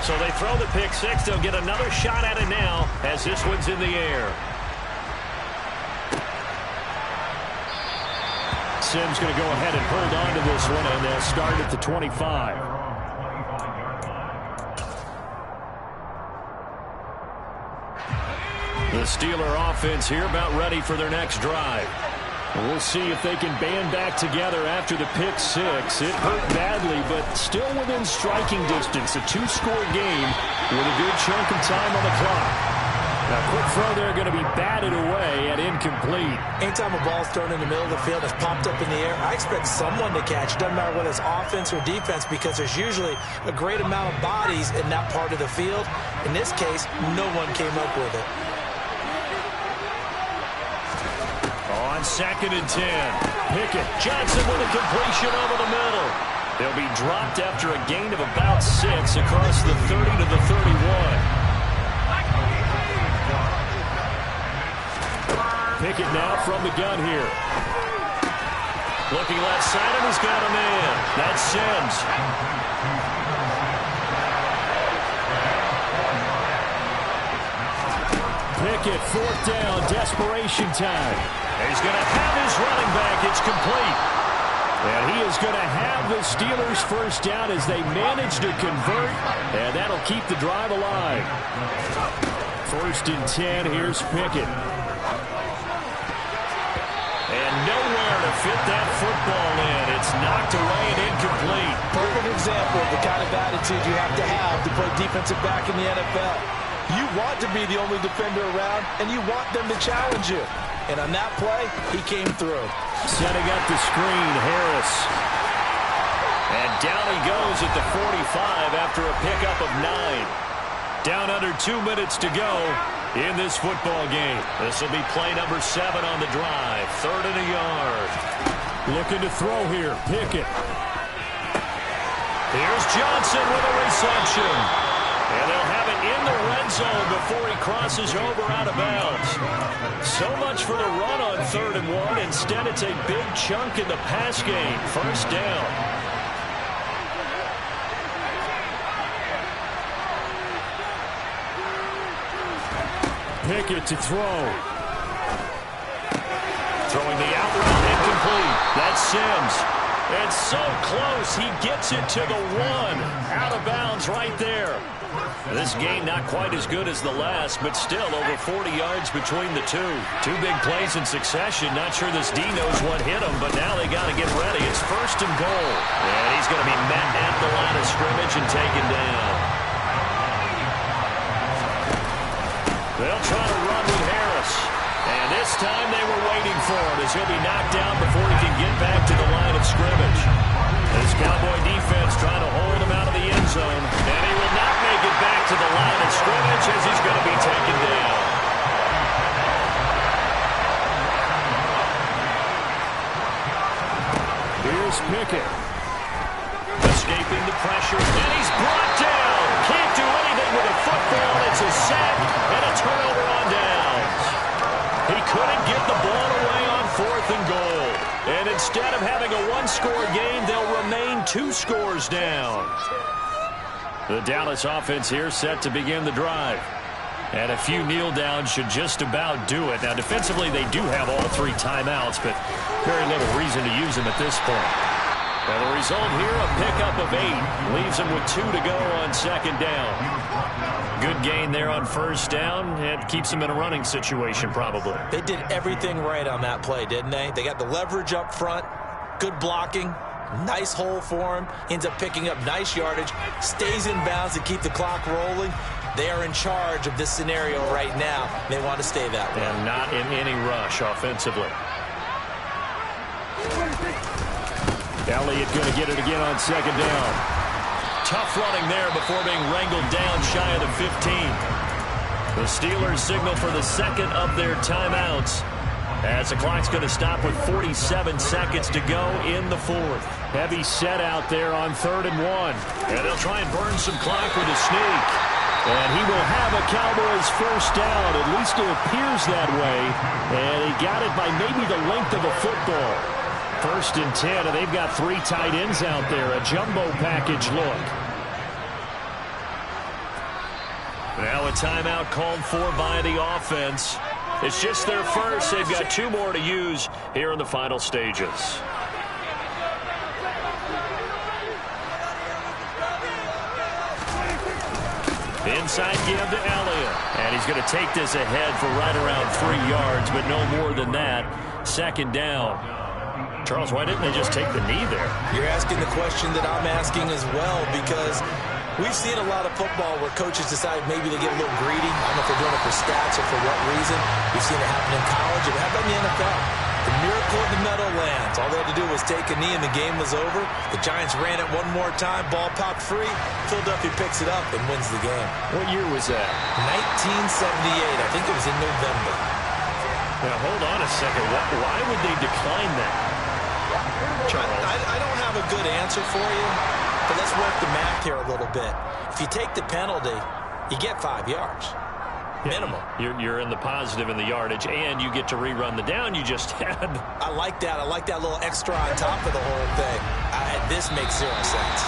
Speaker 8: So they throw the pick-6. They'll get another shot at it now as this one's in the air. Sims going to go ahead and hold on to this one, and they'll start at the 25. The Steeler offense here about ready for their next drive. We'll see if they can band back together after the pick-6. It hurt badly, but still within striking distance. A 2-score game with a good chunk of time on the clock. Now, quick throw there going to be batted away and incomplete.
Speaker 9: Anytime a ball's thrown in the middle of the field, it's popped up in the air, I expect someone to catch. Doesn't matter whether it's offense or defense, because there's usually a great amount of bodies in that part of the field. In this case, no one came up with it.
Speaker 8: On second and 10, Pickett. Johnson with a completion over the middle. They'll be dropped after a gain of about 6 across the 30 to the 31. Pickett now from the gun here. Looking left side, and he's got a man. That's Sims. Pickett, 4th down, desperation time. He's going to have his running back. It's complete. And he is going to have the Steelers' first down as they manage to convert. And that'll keep the drive alive. 1st and 10. Here's Pickett. And nowhere to fit that football in. It's knocked away and incomplete.
Speaker 10: Perfect example of the kind of attitude you have to play defensive back in the NFL. You want to be the only defender around, and you want them to challenge you. And on that play, he came through.
Speaker 8: Setting up the screen, Harris. And down he goes at the 45 after a pickup of 9. Down under 2 minutes to go in this football game. This will be play number 7 on the drive. 3rd and a yard.
Speaker 11: Looking to throw here. Pickett. Here's Johnson with a reception. And they'll have it in the red zone before he crosses over out of bounds. So much for the run on 3rd and 1. Instead, it's a big chunk in the pass game. First down. Pickett to throw. Throwing the out route incomplete. That's Sims. It's so close. He gets it to the 1. Out of bounds right there. This game not quite as good as the last, but still over 40 yards between the two. Two big plays in succession. Not sure this D knows what hit him, but now they got to get ready. It's 1st and goal. And he's going to be met at the line of scrimmage and taken down. They'll try to run with Harris. And this time they were waiting for him as he'll be knocked down before he can get back to the line of scrimmage. This Cowboy defense trying to hold him out of the end zone. And he will not make it back to the line of scrimmage as he's going to be taken down. Here's Pickett. Escaping the pressure. And he's brought down. Can't do anything with a football. It's a sack and a turnover on downs. He couldn't get the ball away on 4th and goal. And instead of having a one-score game, they'll remain 2 scores down. The Dallas offense here set to begin the drive. And a few kneel downs should just about do it. Now, defensively, they do have all 3 timeouts, but very little reason to use them at this point. And the result here, a pickup of 8. Leaves them with 2 to go on 2nd down. Good gain there on 1st down. It keeps them in a running situation, probably.
Speaker 9: They did everything right on that play, didn't they? They got the leverage up front, good blocking, nice hole for him. Ends up picking up nice yardage, stays in bounds to keep the clock rolling. They are in charge of this scenario right now. They want to stay that way.
Speaker 11: And not in any rush offensively. Elliott going to get it again on 2nd down. Tough running there before being wrangled down shy of the 15. The Steelers signal for the 2nd of their timeouts as the clock's going to stop with 47 seconds to go in the 4th. Heavy set out there on 3rd and 1. And they'll try and burn some clock with a sneak. And he will have a Cowboys 1st down. At least it appears that way. And he got it by maybe the length of a football. 1st and 10, and they've got 3 tight ends out there. A jumbo package look. Now a timeout called for by the offense. It's just their first. They've got 2 more to use here in the final stages. Inside give to Elliott. And he's going to take this ahead for right around 3 yards, but no more than that. 2nd down. Charles, why didn't they just take the knee there?
Speaker 9: You're asking the question that I'm asking as well, because we've seen a lot of football where coaches decide maybe they get a little greedy. I don't know if they're doing it for stats or for what reason. We've seen it happen in college. It happened in the NFL. The miracle of the Meadowlands. All they had to do was take a knee and the game was over. The Giants ran it one more time. Ball popped free. Philadelphia picks it up and wins the game.
Speaker 11: What year was that?
Speaker 9: 1978. I think it was in November.
Speaker 11: Now, hold on a second. Why would they decline that?
Speaker 9: I don't have a good answer for you, but let's work the math here a little bit. If you take the penalty, you get 5 yards. Minimum.
Speaker 11: You're in the positive in the yardage, and you get to rerun the down you just had.
Speaker 9: I like that. I like that little extra on top of the whole thing. This makes 0 sense.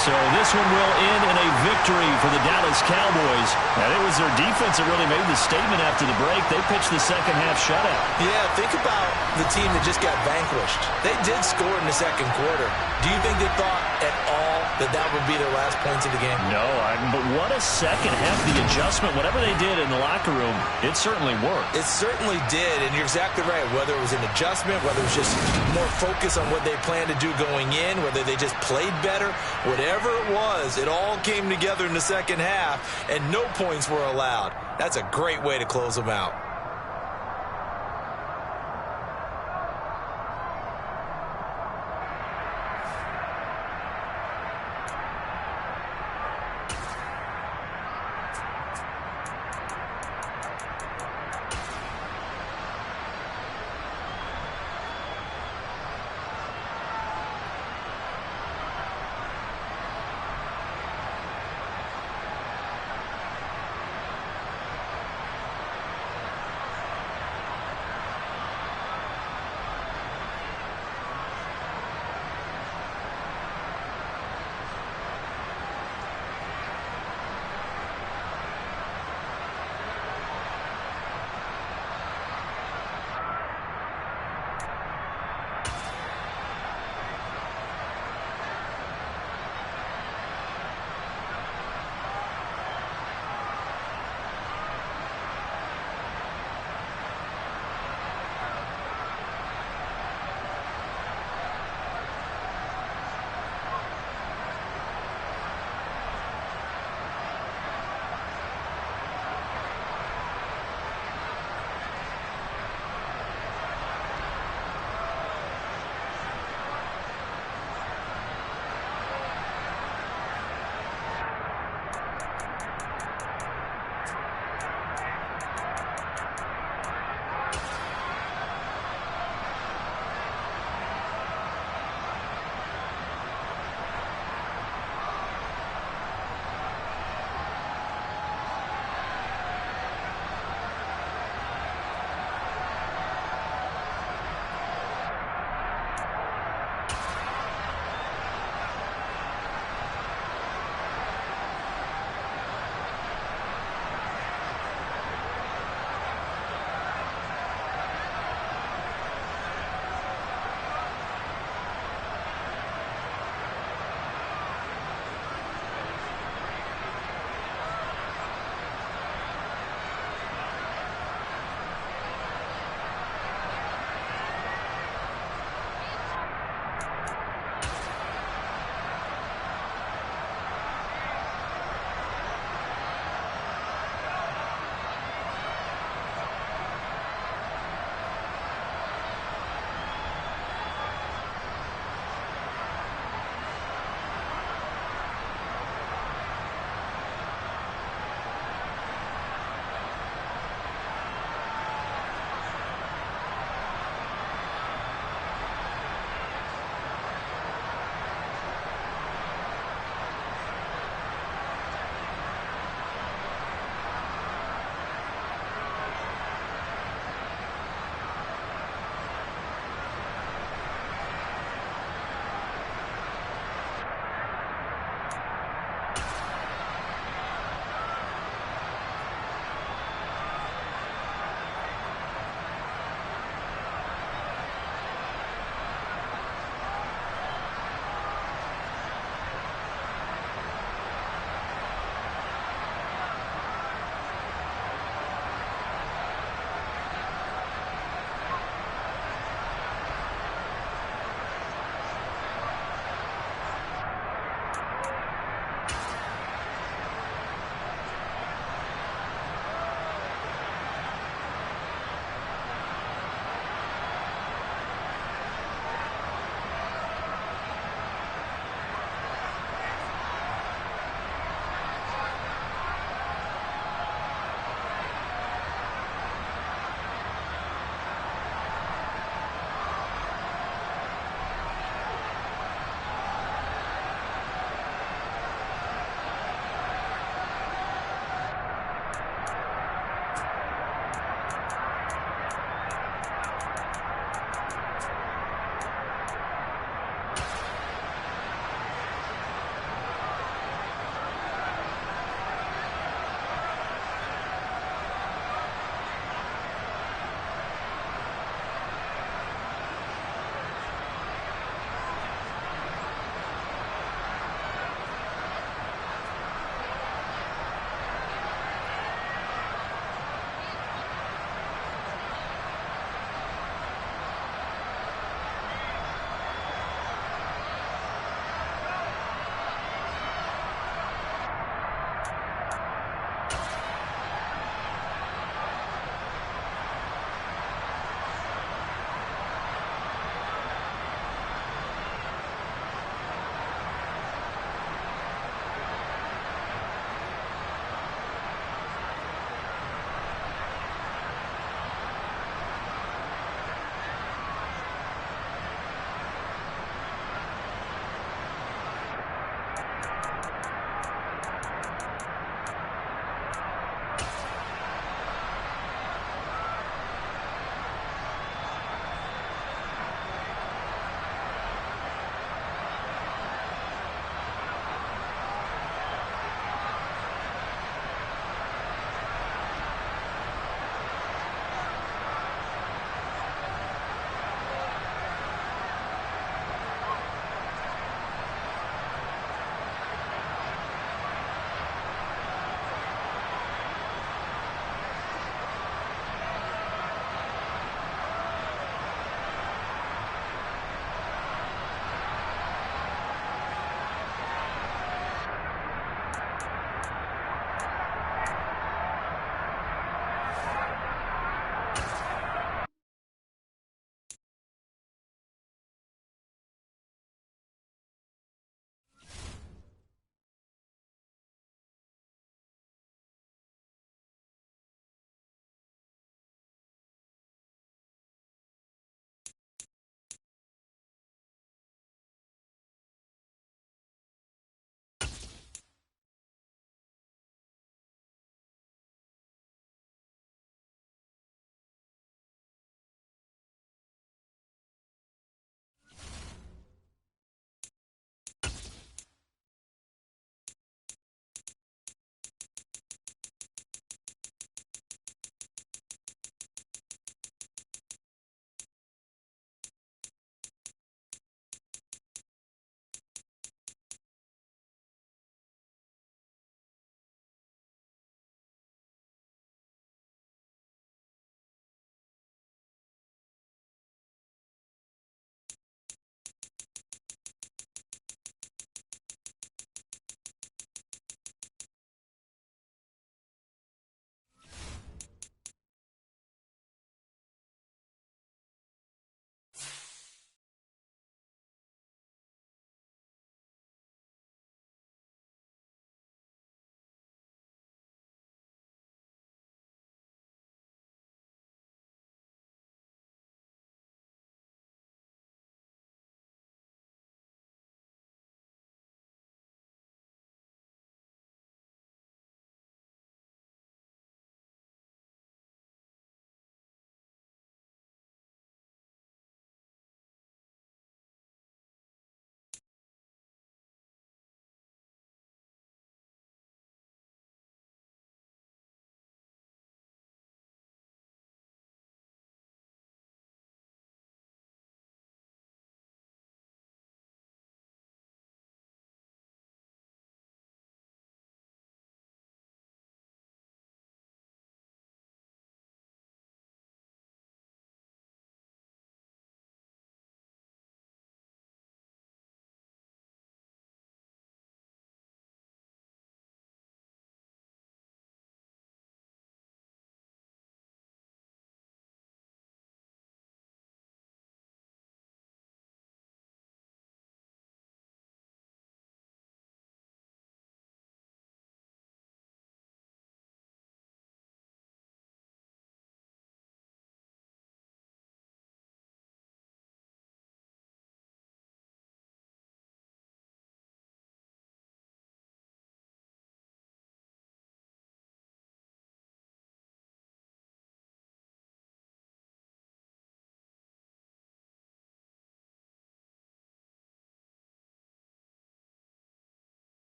Speaker 11: So this one will end in a victory for the Dallas Cowboys. And it was their defense that really made the statement after the break. They pitched the 2nd half shutout.
Speaker 9: Yeah, think about the team that just got vanquished. They did score in the 2nd quarter. Do you think they thought at all that would be their last points of the game?
Speaker 11: No, but what a 2nd half. The adjustment, whatever they did in the locker room, it certainly worked.
Speaker 9: It certainly did, and you're exactly right. Whether it was an adjustment, whether it was just more focus on what they planned to do going in, whether they just played better, whatever it was, it all came together in the 2nd half, and no points were allowed. That's a great way to close them out.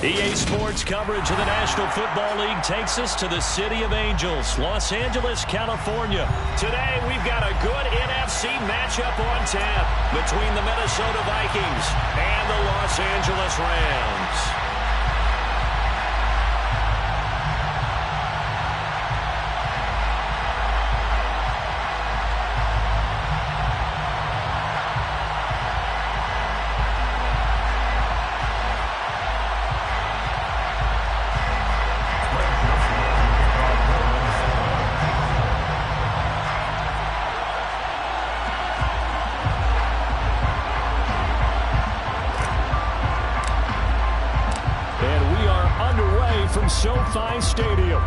Speaker 8: EA Sports coverage of the National Football League takes us to the City of Angels, Los Angeles, California. Today, we've got a good NFC matchup on tap between the Minnesota Vikings and the Los Angeles Rams. From SoFi Stadium.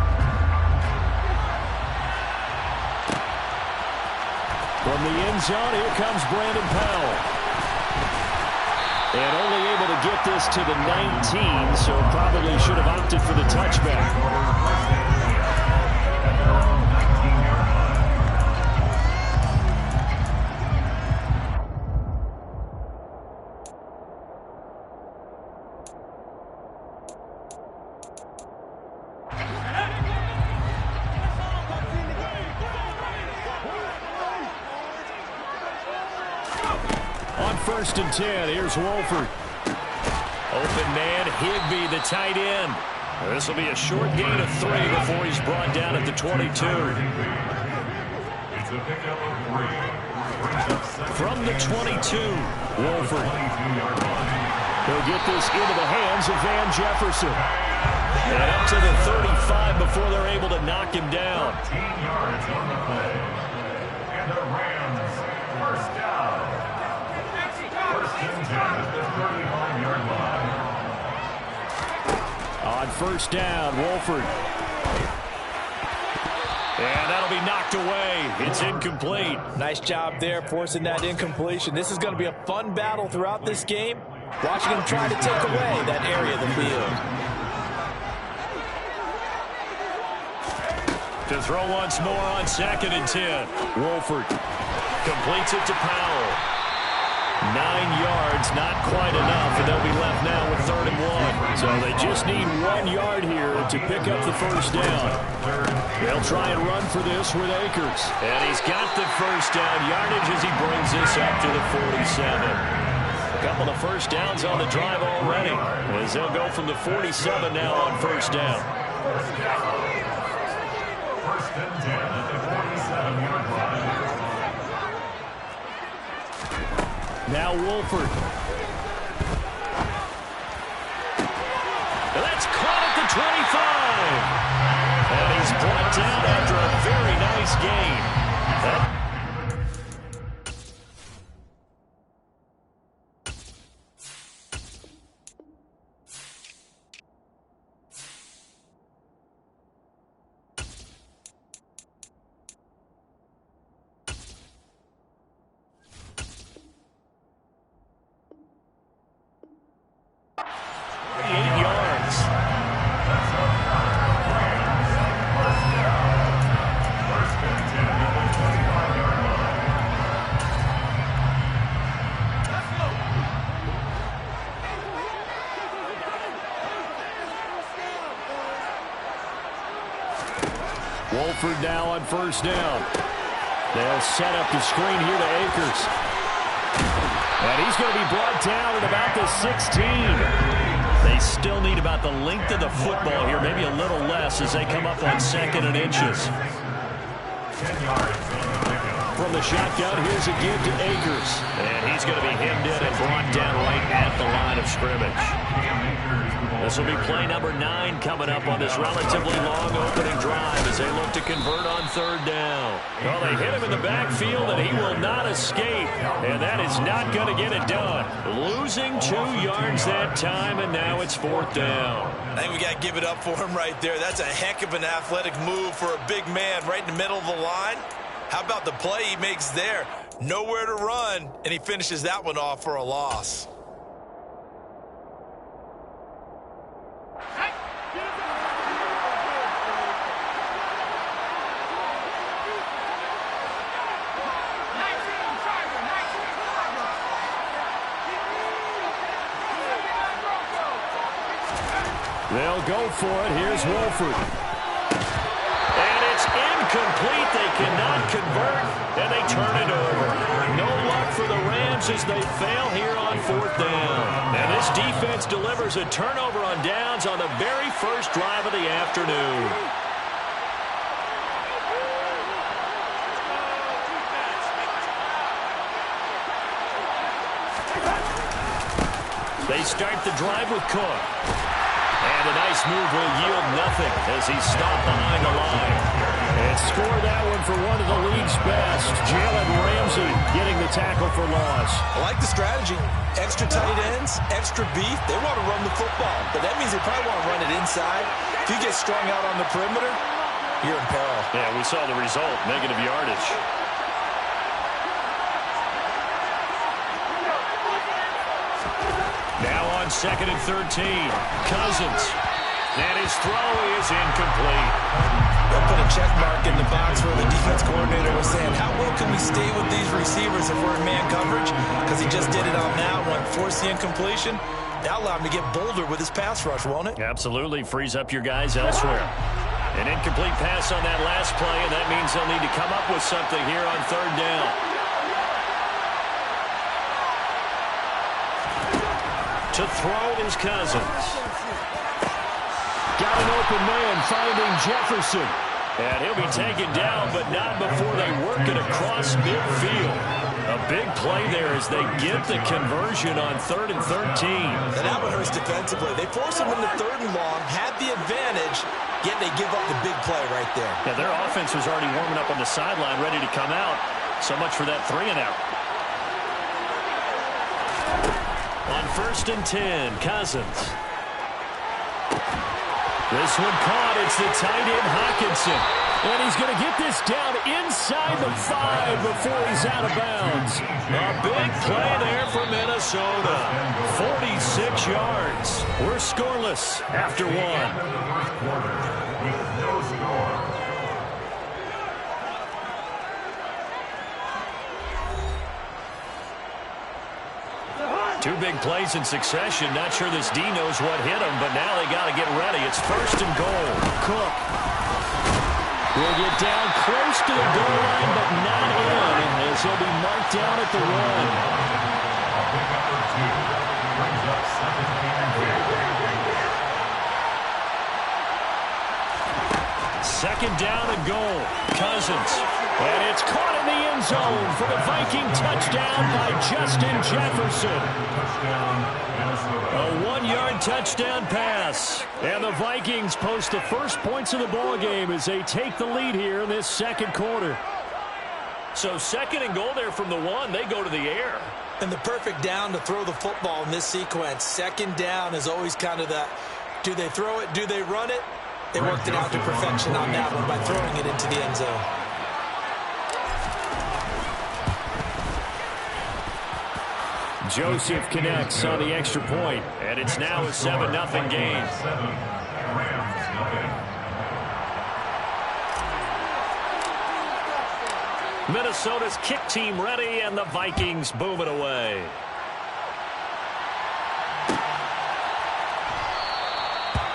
Speaker 8: From the end zone, here comes Brandon Powell. And only able to get this to the 19, so probably should have opted for the touchback. First and 10, here's Wolford. Open man, Higbee, the tight end. This will be a short gain of 3 before he's brought down at the 22. From the 22, Wolford. He'll get this into the hands of Van Jefferson. And up to the 35 before they're able to knock him down.
Speaker 12: 14 yards on the play. And the Rams, first down.
Speaker 8: On first down, Wolford. And that'll be knocked away. It's incomplete.
Speaker 10: Nice job there forcing that incompletion. This is going to be a fun battle throughout this game. Watching him try to take away that area of the field.
Speaker 8: To throw once more on 2nd and 10. Wolford completes it to Powell. 9 yards, not quite enough, and they'll be left now with 3rd and 1. So they just need 1 yard here to pick up the first down. They'll try and run for this with Akers. And he's got the first down yardage as he brings this up to the 47. A couple of first downs on the drive already, as they'll go from the 47 now on first down.
Speaker 12: First and 10 at the 47-yard line.
Speaker 8: Now Wolford. That's caught at the 25. And he's brought down after a very nice gain. Wolford now on first down. They'll set up the screen here to Akers. And he's going to be brought down at about the 16. They still need about the length of the football here, maybe a little less as they come up on 2nd and inches.
Speaker 12: 10 yards.
Speaker 8: From the shotgun, here's a give to Akers. And he's going to be hemmed in and brought down right at the line of scrimmage. This will be play number 9 coming up on this relatively long opening drive as they look to convert on 3rd down. Well, they hit him in the backfield, and he will not escape. And that is not going to get it done. Losing 2 yards that time, and now it's 4th down.
Speaker 9: I think we got to give it up for him right there. That's a heck of an athletic move for a big man right in the middle of the line. How about the play he makes there? Nowhere to run, and he finishes that one off for a loss.
Speaker 8: They'll go for it. Here's Wolford. And it's incomplete. They cannot convert, and they turn it over. No luck for the Rams as they fail here on 4th down. And this defense delivers a turnover on downs on the very first drive of the afternoon. They start the drive with Cook. And a nice move will yield nothing as he's stopped behind the line. And score that one for one of the league's best. Jalen Ramsey getting the tackle for loss.
Speaker 9: I like the strategy. Extra tight ends, extra beef. They want to run the football, but that means they probably want to run it inside. If you get strung out on the perimeter, you're in peril.
Speaker 8: Yeah, we saw the result, negative yardage. Now on 2nd and 13, Cousins. And his throw is incomplete.
Speaker 9: They'll put a check mark in the box where the defense coordinator was saying, how well can we stay with these receivers if we're in man coverage? Because he just did it on that one. Force the incompletion. That'll allow him to get bolder with his pass rush, won't it?
Speaker 8: Absolutely. Frees up your guys elsewhere. An incomplete pass on that last play, and that means they'll need to come up with something here on 3rd down. To throw is Cousins. Got an open man finding Jefferson. And he'll be taken down, but not before they work it across midfield. A big play there as they get the conversion on 3rd and 13.
Speaker 9: And that one hurts defensively. They force him into 3rd and long, had the advantage, yet they give up the big play right there.
Speaker 8: Yeah, their offense was already warming up on the sideline, ready to come out. So much for that 3 and out. On 1st and 10, Cousins. This one caught. It's the tight end, Hockenson. And he's going to get this down inside the 5 before he's out of bounds. A big play there for Minnesota. 46 yards. We're scoreless after 1. Two big plays in succession. Not sure this D knows what hit him, but now they got to get ready. It's 1st and goal. Cook will get down close to the goal line, but not in, as he'll be marked down at the 1. 2nd down and goal. Cousins. And it's caught in the end zone for the Viking touchdown by Justin Jefferson. A 1-yard touchdown pass. And the Vikings post the first points of the ball game as they take the lead here in this 2nd quarter. So 2nd and goal there from the 1. They go to the air.
Speaker 9: And the perfect down to throw the football in this sequence. 2nd down is always kind of that, do they throw it, do they run it? They worked it out to perfection on that one by throwing it into the end zone.
Speaker 8: Joseph connects on the extra point, and it's now a 7-0 game. Minnesota's kick team ready, and the Vikings boom it away.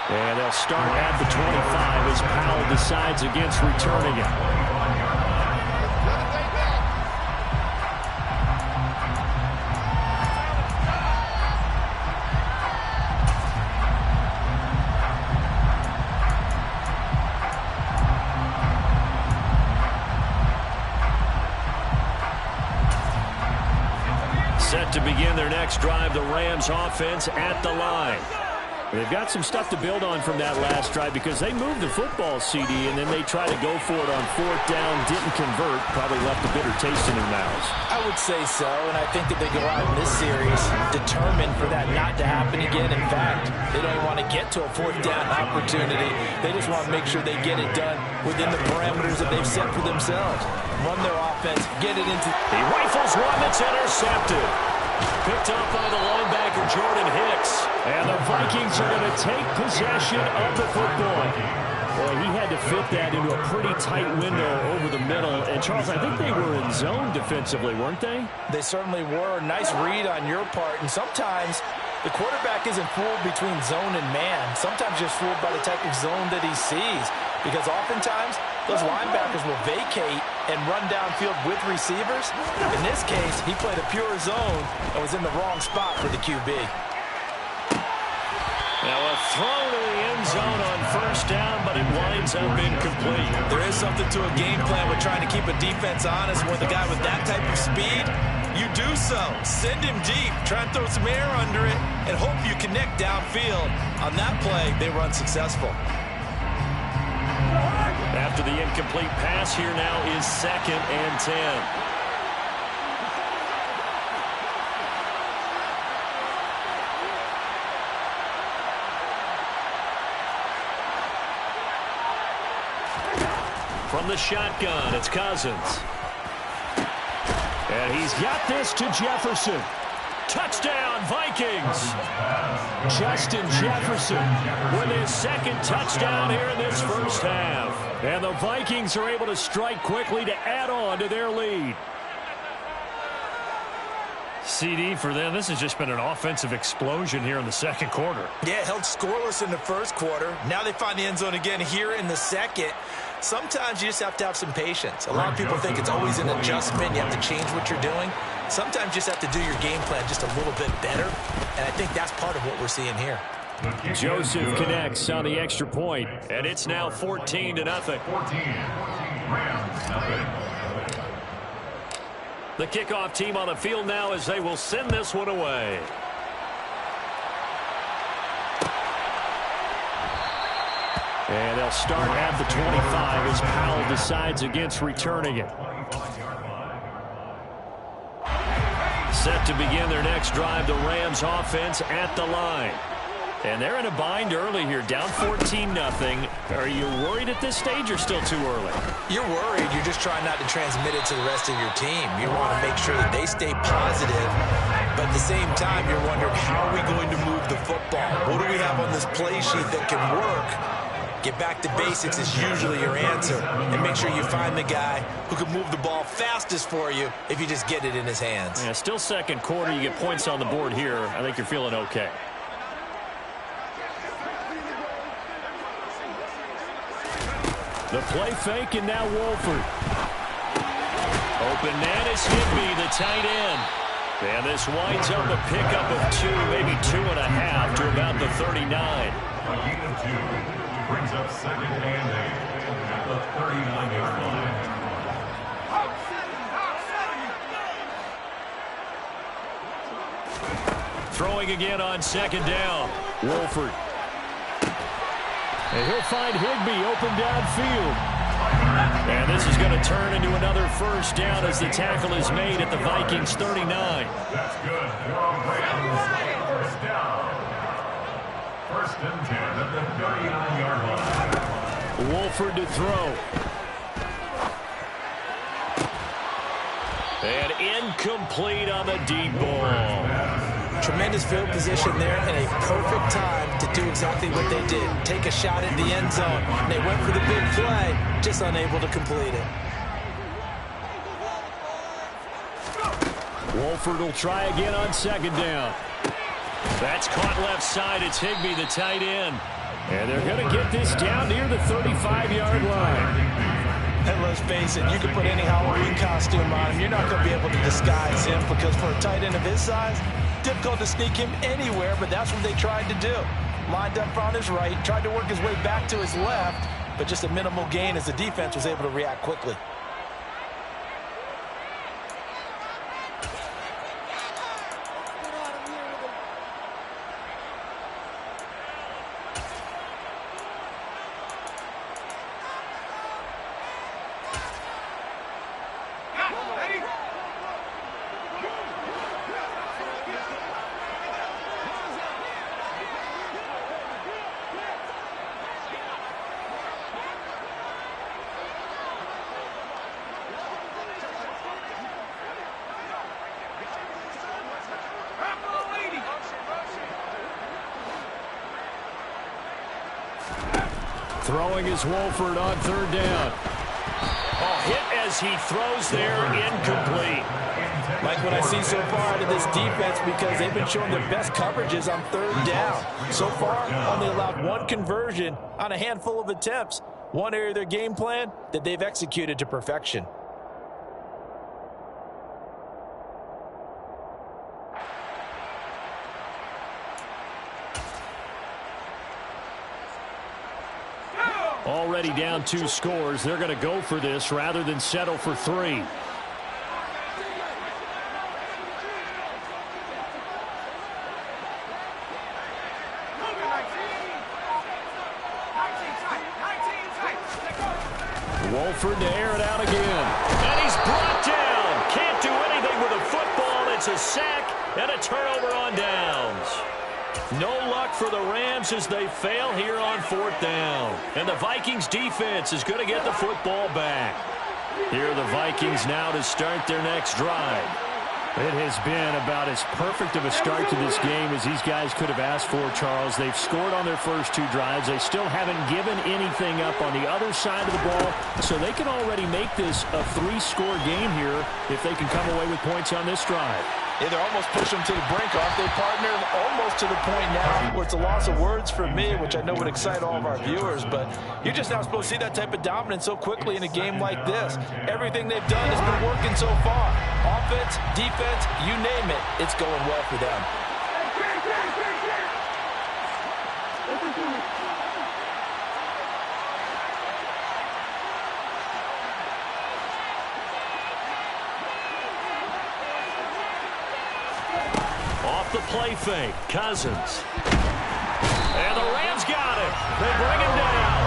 Speaker 8: And they'll start at the 25 as Powell decides against returning it. Set to begin their next drive, the Rams offense at the line. They've got some stuff to build on from that last drive because they moved the football, CD, and then they tried to go for it on 4th down, didn't convert, probably left a bitter taste in their mouths.
Speaker 10: I would say so, and I think that they go out in this series determined for that not to happen again. In fact, they don't even want to get to a 4th down opportunity. They just want to make sure they get it done within the parameters that they've set for themselves. Run their offense, get it into...
Speaker 8: He rifles one that's intercepted. Picked up by the linebacker, Jordan Hicks. And the Vikings are going to take possession of the football. Boy, he had to fit that into a pretty tight window over the middle. And, Charles, I think they were in zone defensively, weren't they?
Speaker 10: They certainly were. Nice read on your part. And sometimes The quarterback isn't fooled between zone and man. Sometimes just fooled by the type of zone that he sees. Because oftentimes, those linebackers will vacate and run downfield with receivers. In this case, he played a pure zone and was in the wrong spot for the QB.
Speaker 8: Now a throw to the end zone on first down, but it winds up incomplete.
Speaker 10: There is something to a game plan with trying to keep a defense honest. With a guy with that type of speed, you do so. Send him deep. Try and throw some air under it and hope you connect downfield. On that play, they run successful.
Speaker 8: After the incomplete pass, here now is 2nd and 10. From the shotgun, it's Cousins. And he's got this to Jefferson. Touchdown, Vikings. Justin Jefferson with his 2nd touchdown here in this first half. And the Vikings are able to strike quickly to add on to their lead. CD, for them, this has just been an offensive explosion here in the second quarter.
Speaker 10: Yeah, held scoreless in the first quarter. Now they find the end zone again here in the second. Sometimes you just have to have some patience. A lot of people think it's always an adjustment. You have to change what you're doing. Sometimes you just have to do your game plan just a little bit better. And I think that's part of what we're seeing here.
Speaker 8: Joseph connects on the extra point, and it's now 14-0.
Speaker 12: 14. Rams, nothing.
Speaker 8: The kickoff team on the field now as they will send this one away. And they'll start at the 25 as Powell decides against returning it. Set to begin their next drive, the Rams offense at the line. And they're in a bind early here, down 14-0. Are you worried at this stage or still too early?
Speaker 10: You're worried. You're just trying not to transmit it to the rest of your team. You want to make sure that they stay positive, but at the same time, you're wondering, how are we going to move the football? What do we have on this play sheet that can work? Get back to basics is usually your answer, and make sure you find the guy who can move the ball fastest for you if you just get it in his hands.
Speaker 8: Yeah, still second quarter. You get points on the board here. I think you're feeling okay. The play fake, and now Wolford. Open man is Higbee, the tight end. And this winds up a pickup of 2, maybe 2.5 to about the 39.
Speaker 12: A gain of 2 brings up 2nd and 8 at the 39-yard line.
Speaker 8: Throwing again on 2nd down. Wolford. And he'll find Higbee open downfield. And this is going to turn into another first down as the tackle is made at the Vikings 39.
Speaker 12: That's good. Rams, first down. 1st and 10 at the 39-yard line.
Speaker 8: Wolford to throw. And incomplete on the deep ball.
Speaker 10: Tremendous field position there and a perfect time to do exactly what they did. Take a shot at the end zone. And they went for the big play, just unable to complete it.
Speaker 8: Wolford will try again on 2nd down. That's caught left side. It's Higbee, the tight end. And they're going to get this down near the 35-yard line.
Speaker 10: And let's face it, you can put any Halloween costume on him. You're not going to be able to disguise him because for a tight end of his size, difficult to sneak him anywhere, but that's what they tried to do. Lined up on his right, tried to work his way back to his left, but just a minimal gain as the defense was able to react quickly.
Speaker 8: Throwing is Wolford on 3rd down. Oh, hit as as he throws there, incomplete.
Speaker 10: Like what I see so far out of this defense, because they've been showing their best coverages on third down. So far, only allowed one conversion on a handful of attempts. One area of their game plan that they've executed to perfection.
Speaker 8: Already down 2 scores. They're going to go for this rather than settle for 3. Wolford to air it out again. And he's brought down. Can't do anything with a football. It's a sack and a turnover on downs. No luck for the Rams as they fail here on 4th down. And the Vikings defense is going to get the football back. Here are the Vikings now to start their next drive. It has been about as perfect of a start to this game as these guys could have asked for, Charles. They've scored on their first 2 drives. They still haven't given anything up on the other side of the ball, so they can already make this a 3-score game here if they can come away with points on this drive.
Speaker 10: Yeah, they're almost pushing them to the brink. Aren't they, partner? Almost to the point now where it's a loss of words for me, which I know would excite all of our viewers, but you're just not supposed to see that type of dominance so quickly in a game like this. Everything they've done has been working so far. Offense, defense, you name it, it's going well for them.
Speaker 8: The play fake, Cousins. And the Rams got it. They bring him down.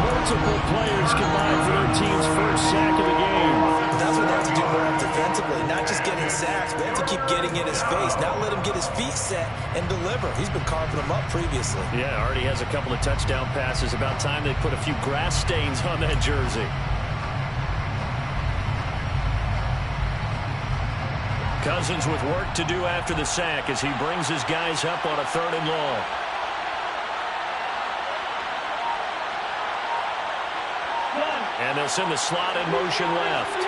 Speaker 8: Multiple players combined for their team's first sack of the game.
Speaker 10: That's what they have to do more defensively. Not just getting sacks, but they have to keep getting in his face. Not let him get his feet set and deliver. He's been carving them up previously.
Speaker 8: Yeah, already has a couple of touchdown passes. About time they put a few grass stains on that jersey. Cousins with work to do after the sack as he brings his guys up on a 3rd and long. And they'll send the slot in motion left.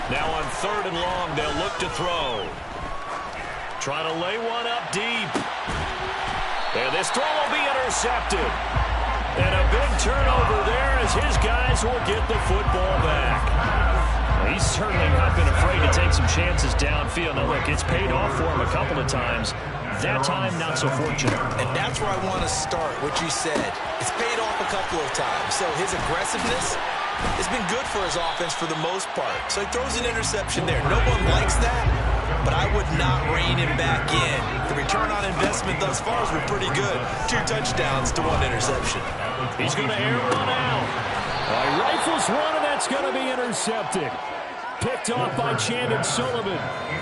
Speaker 8: Now on 3rd and long, they'll look to throw. Trying to lay one up deep. And this throw will be intercepted. And a big turnover there as his guys will get the football back. He's certainly not been afraid to take some chances downfield. Now, look, it's paid off for him a couple of times. That time, not so fortunate.
Speaker 10: And that's where I want to start, what you said. It's paid off a couple of times. So his aggressiveness has been good for his offense for the most part. So he throws an interception there. No one likes that, but I would not rein him back in. The return on investment thus far has been pretty good. 2 touchdowns to 1 interception.
Speaker 8: He's going to air one out. He rifles one, and that's going to be intercepted. Picked off by Chandon Sullivan.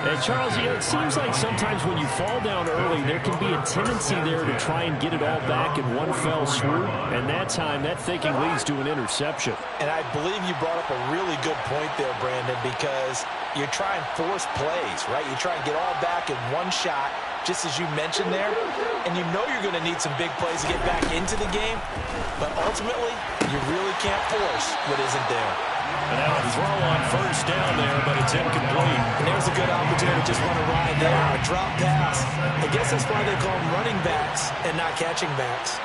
Speaker 8: And Charles, it seems like sometimes when you fall down early, there can be a tendency there to try and get it all back in one fell swoop. And that time, that thinking leads to an interception.
Speaker 10: And I believe you brought up a really good point there, Brandon, because you're trying force plays, right? You try and get all back in one shot, just as you mentioned there. And you know you're going to need some big plays to get back into the game. But ultimately, you really can't force what isn't there.
Speaker 8: And now a throw on 1st down there, but it's incomplete.
Speaker 10: And there's a good opportunity to just run a ride there. A drop pass. I guess that's why they call them running backs and not catching backs.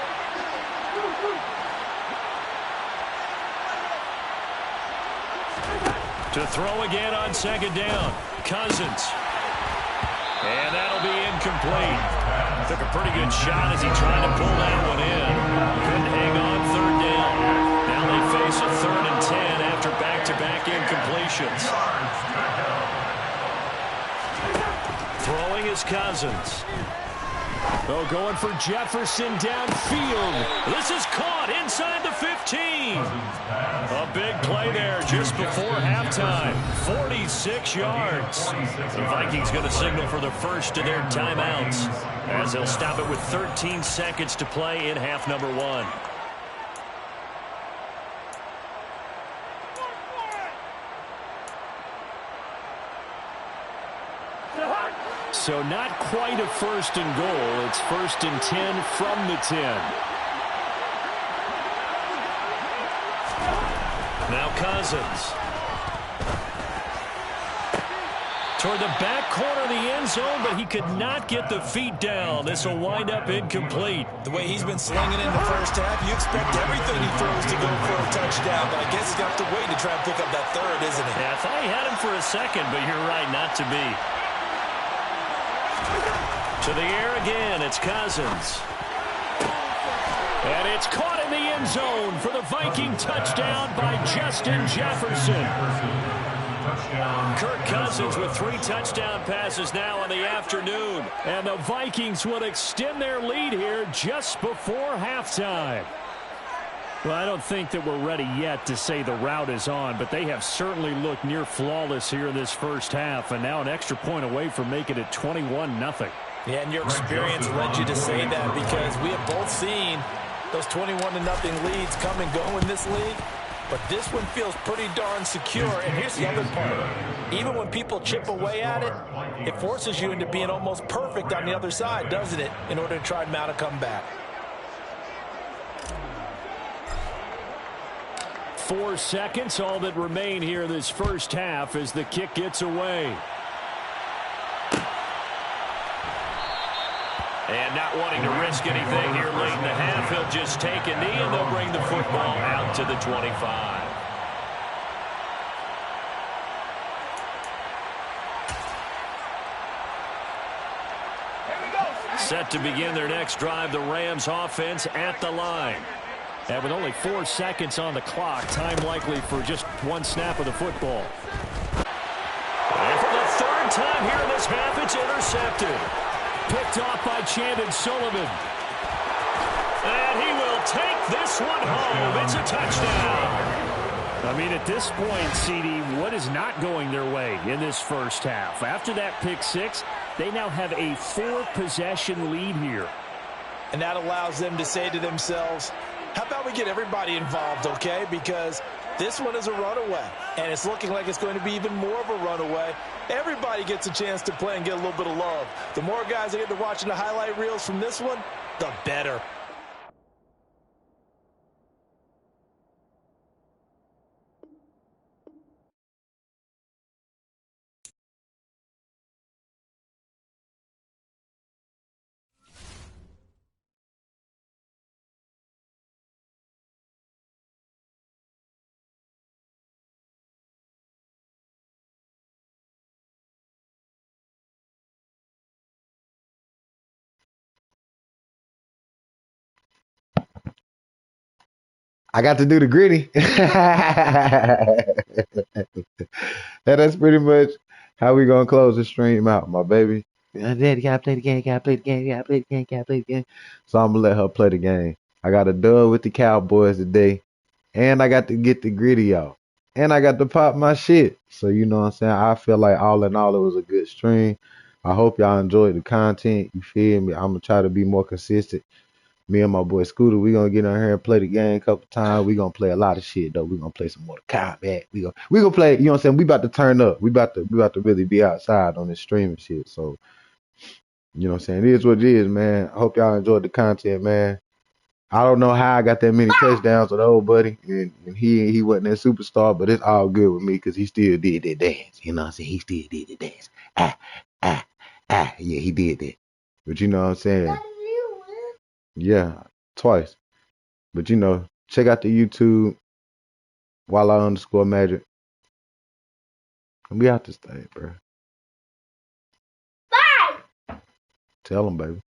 Speaker 8: To throw again on 2nd down. Cousins. And that'll be incomplete. Took a pretty good shot as he tried to pull that one in. Couldn't hang on 3rd down. Now they face a 3rd and 10 after back-to-back incompletions. Throwing is Cousins. Oh, going for Jefferson downfield. This is caught inside the 15. A big play there just before halftime. 46 yards. The Vikings going to signal for the first of their timeouts as they'll stop it with 13 seconds to play in half number 1. So not quite a 1st and goal. It's 1st and 10 from the 10. Now Cousins. Toward the back corner of the end zone, but he could not get the feet down. This will wind up incomplete.
Speaker 9: The way he's been slinging in the first half, you expect everything he throws to go for a touchdown, but I guess he's going to have to wait to try and pick up that third, isn't he?
Speaker 8: Yeah, I thought he had him for a second, but you're right, not to be. To the air again, it's Cousins. And it's caught in the end zone for the Viking touchdown by Justin Jefferson. Kirk Cousins with 3 touchdown passes now on the afternoon. And the Vikings will extend their lead here just before halftime. Well, I don't think that we're ready yet to say the route is on, but they have certainly looked near flawless here in this first half, and now an extra point away from making it 21-0.
Speaker 10: Yeah, and your experience led you to say that because we have both seen those 21-0 leads come and go in this league. But this one feels pretty darn secure. And here's the other part. Even when people chip away at it, it forces you into being almost perfect on the other side, doesn't it, in order to try and mount a comeback.
Speaker 8: 4 seconds, all that remain here in this first half as the kick gets away. And not wanting to risk anything here late in the half, he'll just take a knee and they'll bring the football out to the 25. Set to begin their next drive, the Rams offense at the line. And with only 4 seconds on the clock, time likely for just 1 snap of the football. And for the 3rd time here in this half, it's intercepted. Picked off by Chandon Sullivan. And he will take this one home. It's a touchdown. I mean, at this point, CD, what is not going their way in this first half? After that pick 6, they now have a 4-possession lead here.
Speaker 10: And that allows them to say to themselves, how about we get everybody involved, okay? Because this one is a runaway, and it's looking like it's going to be even more of a runaway. Everybody gets a chance to play and get a little bit of love. The more guys that get to watching the highlight reels from this one, the better.
Speaker 6: I got to do the gritty. That's pretty much how we gonna close the stream out, my baby. Daddy, gotta play the game, gotta play the game, gotta play the game, gotta play the game. So I'm gonna let her play the game. I got a dub with the Cowboys today, and I got to get the gritty out, and I got to pop my shit. So you know what I'm saying? I feel like all in all, it was a good stream. I hope y'all enjoyed the content. You feel me? I'm gonna try to be more consistent. Me and my boy Scooter, we gonna get on here and play the game a couple times. We gonna play a lot of shit though. We gonna play some Mortal Kombat. We gonna play. You know what I'm saying? We about to turn up. We about to really be outside on this streaming shit. So you know what I'm saying? It is what it is, man. I hope y'all enjoyed the content, man. I don't know how I got that many touchdowns with the old buddy, and he wasn't that superstar, but it's all good with me because he still did that dance. You know what I'm saying? He still did the dance. Yeah, he did that. But you know what I'm saying? Yeah, twice. But you know, check out the YouTube Walla_Magic. We out this thing, bro.
Speaker 5: Bye.
Speaker 6: Tell them, baby.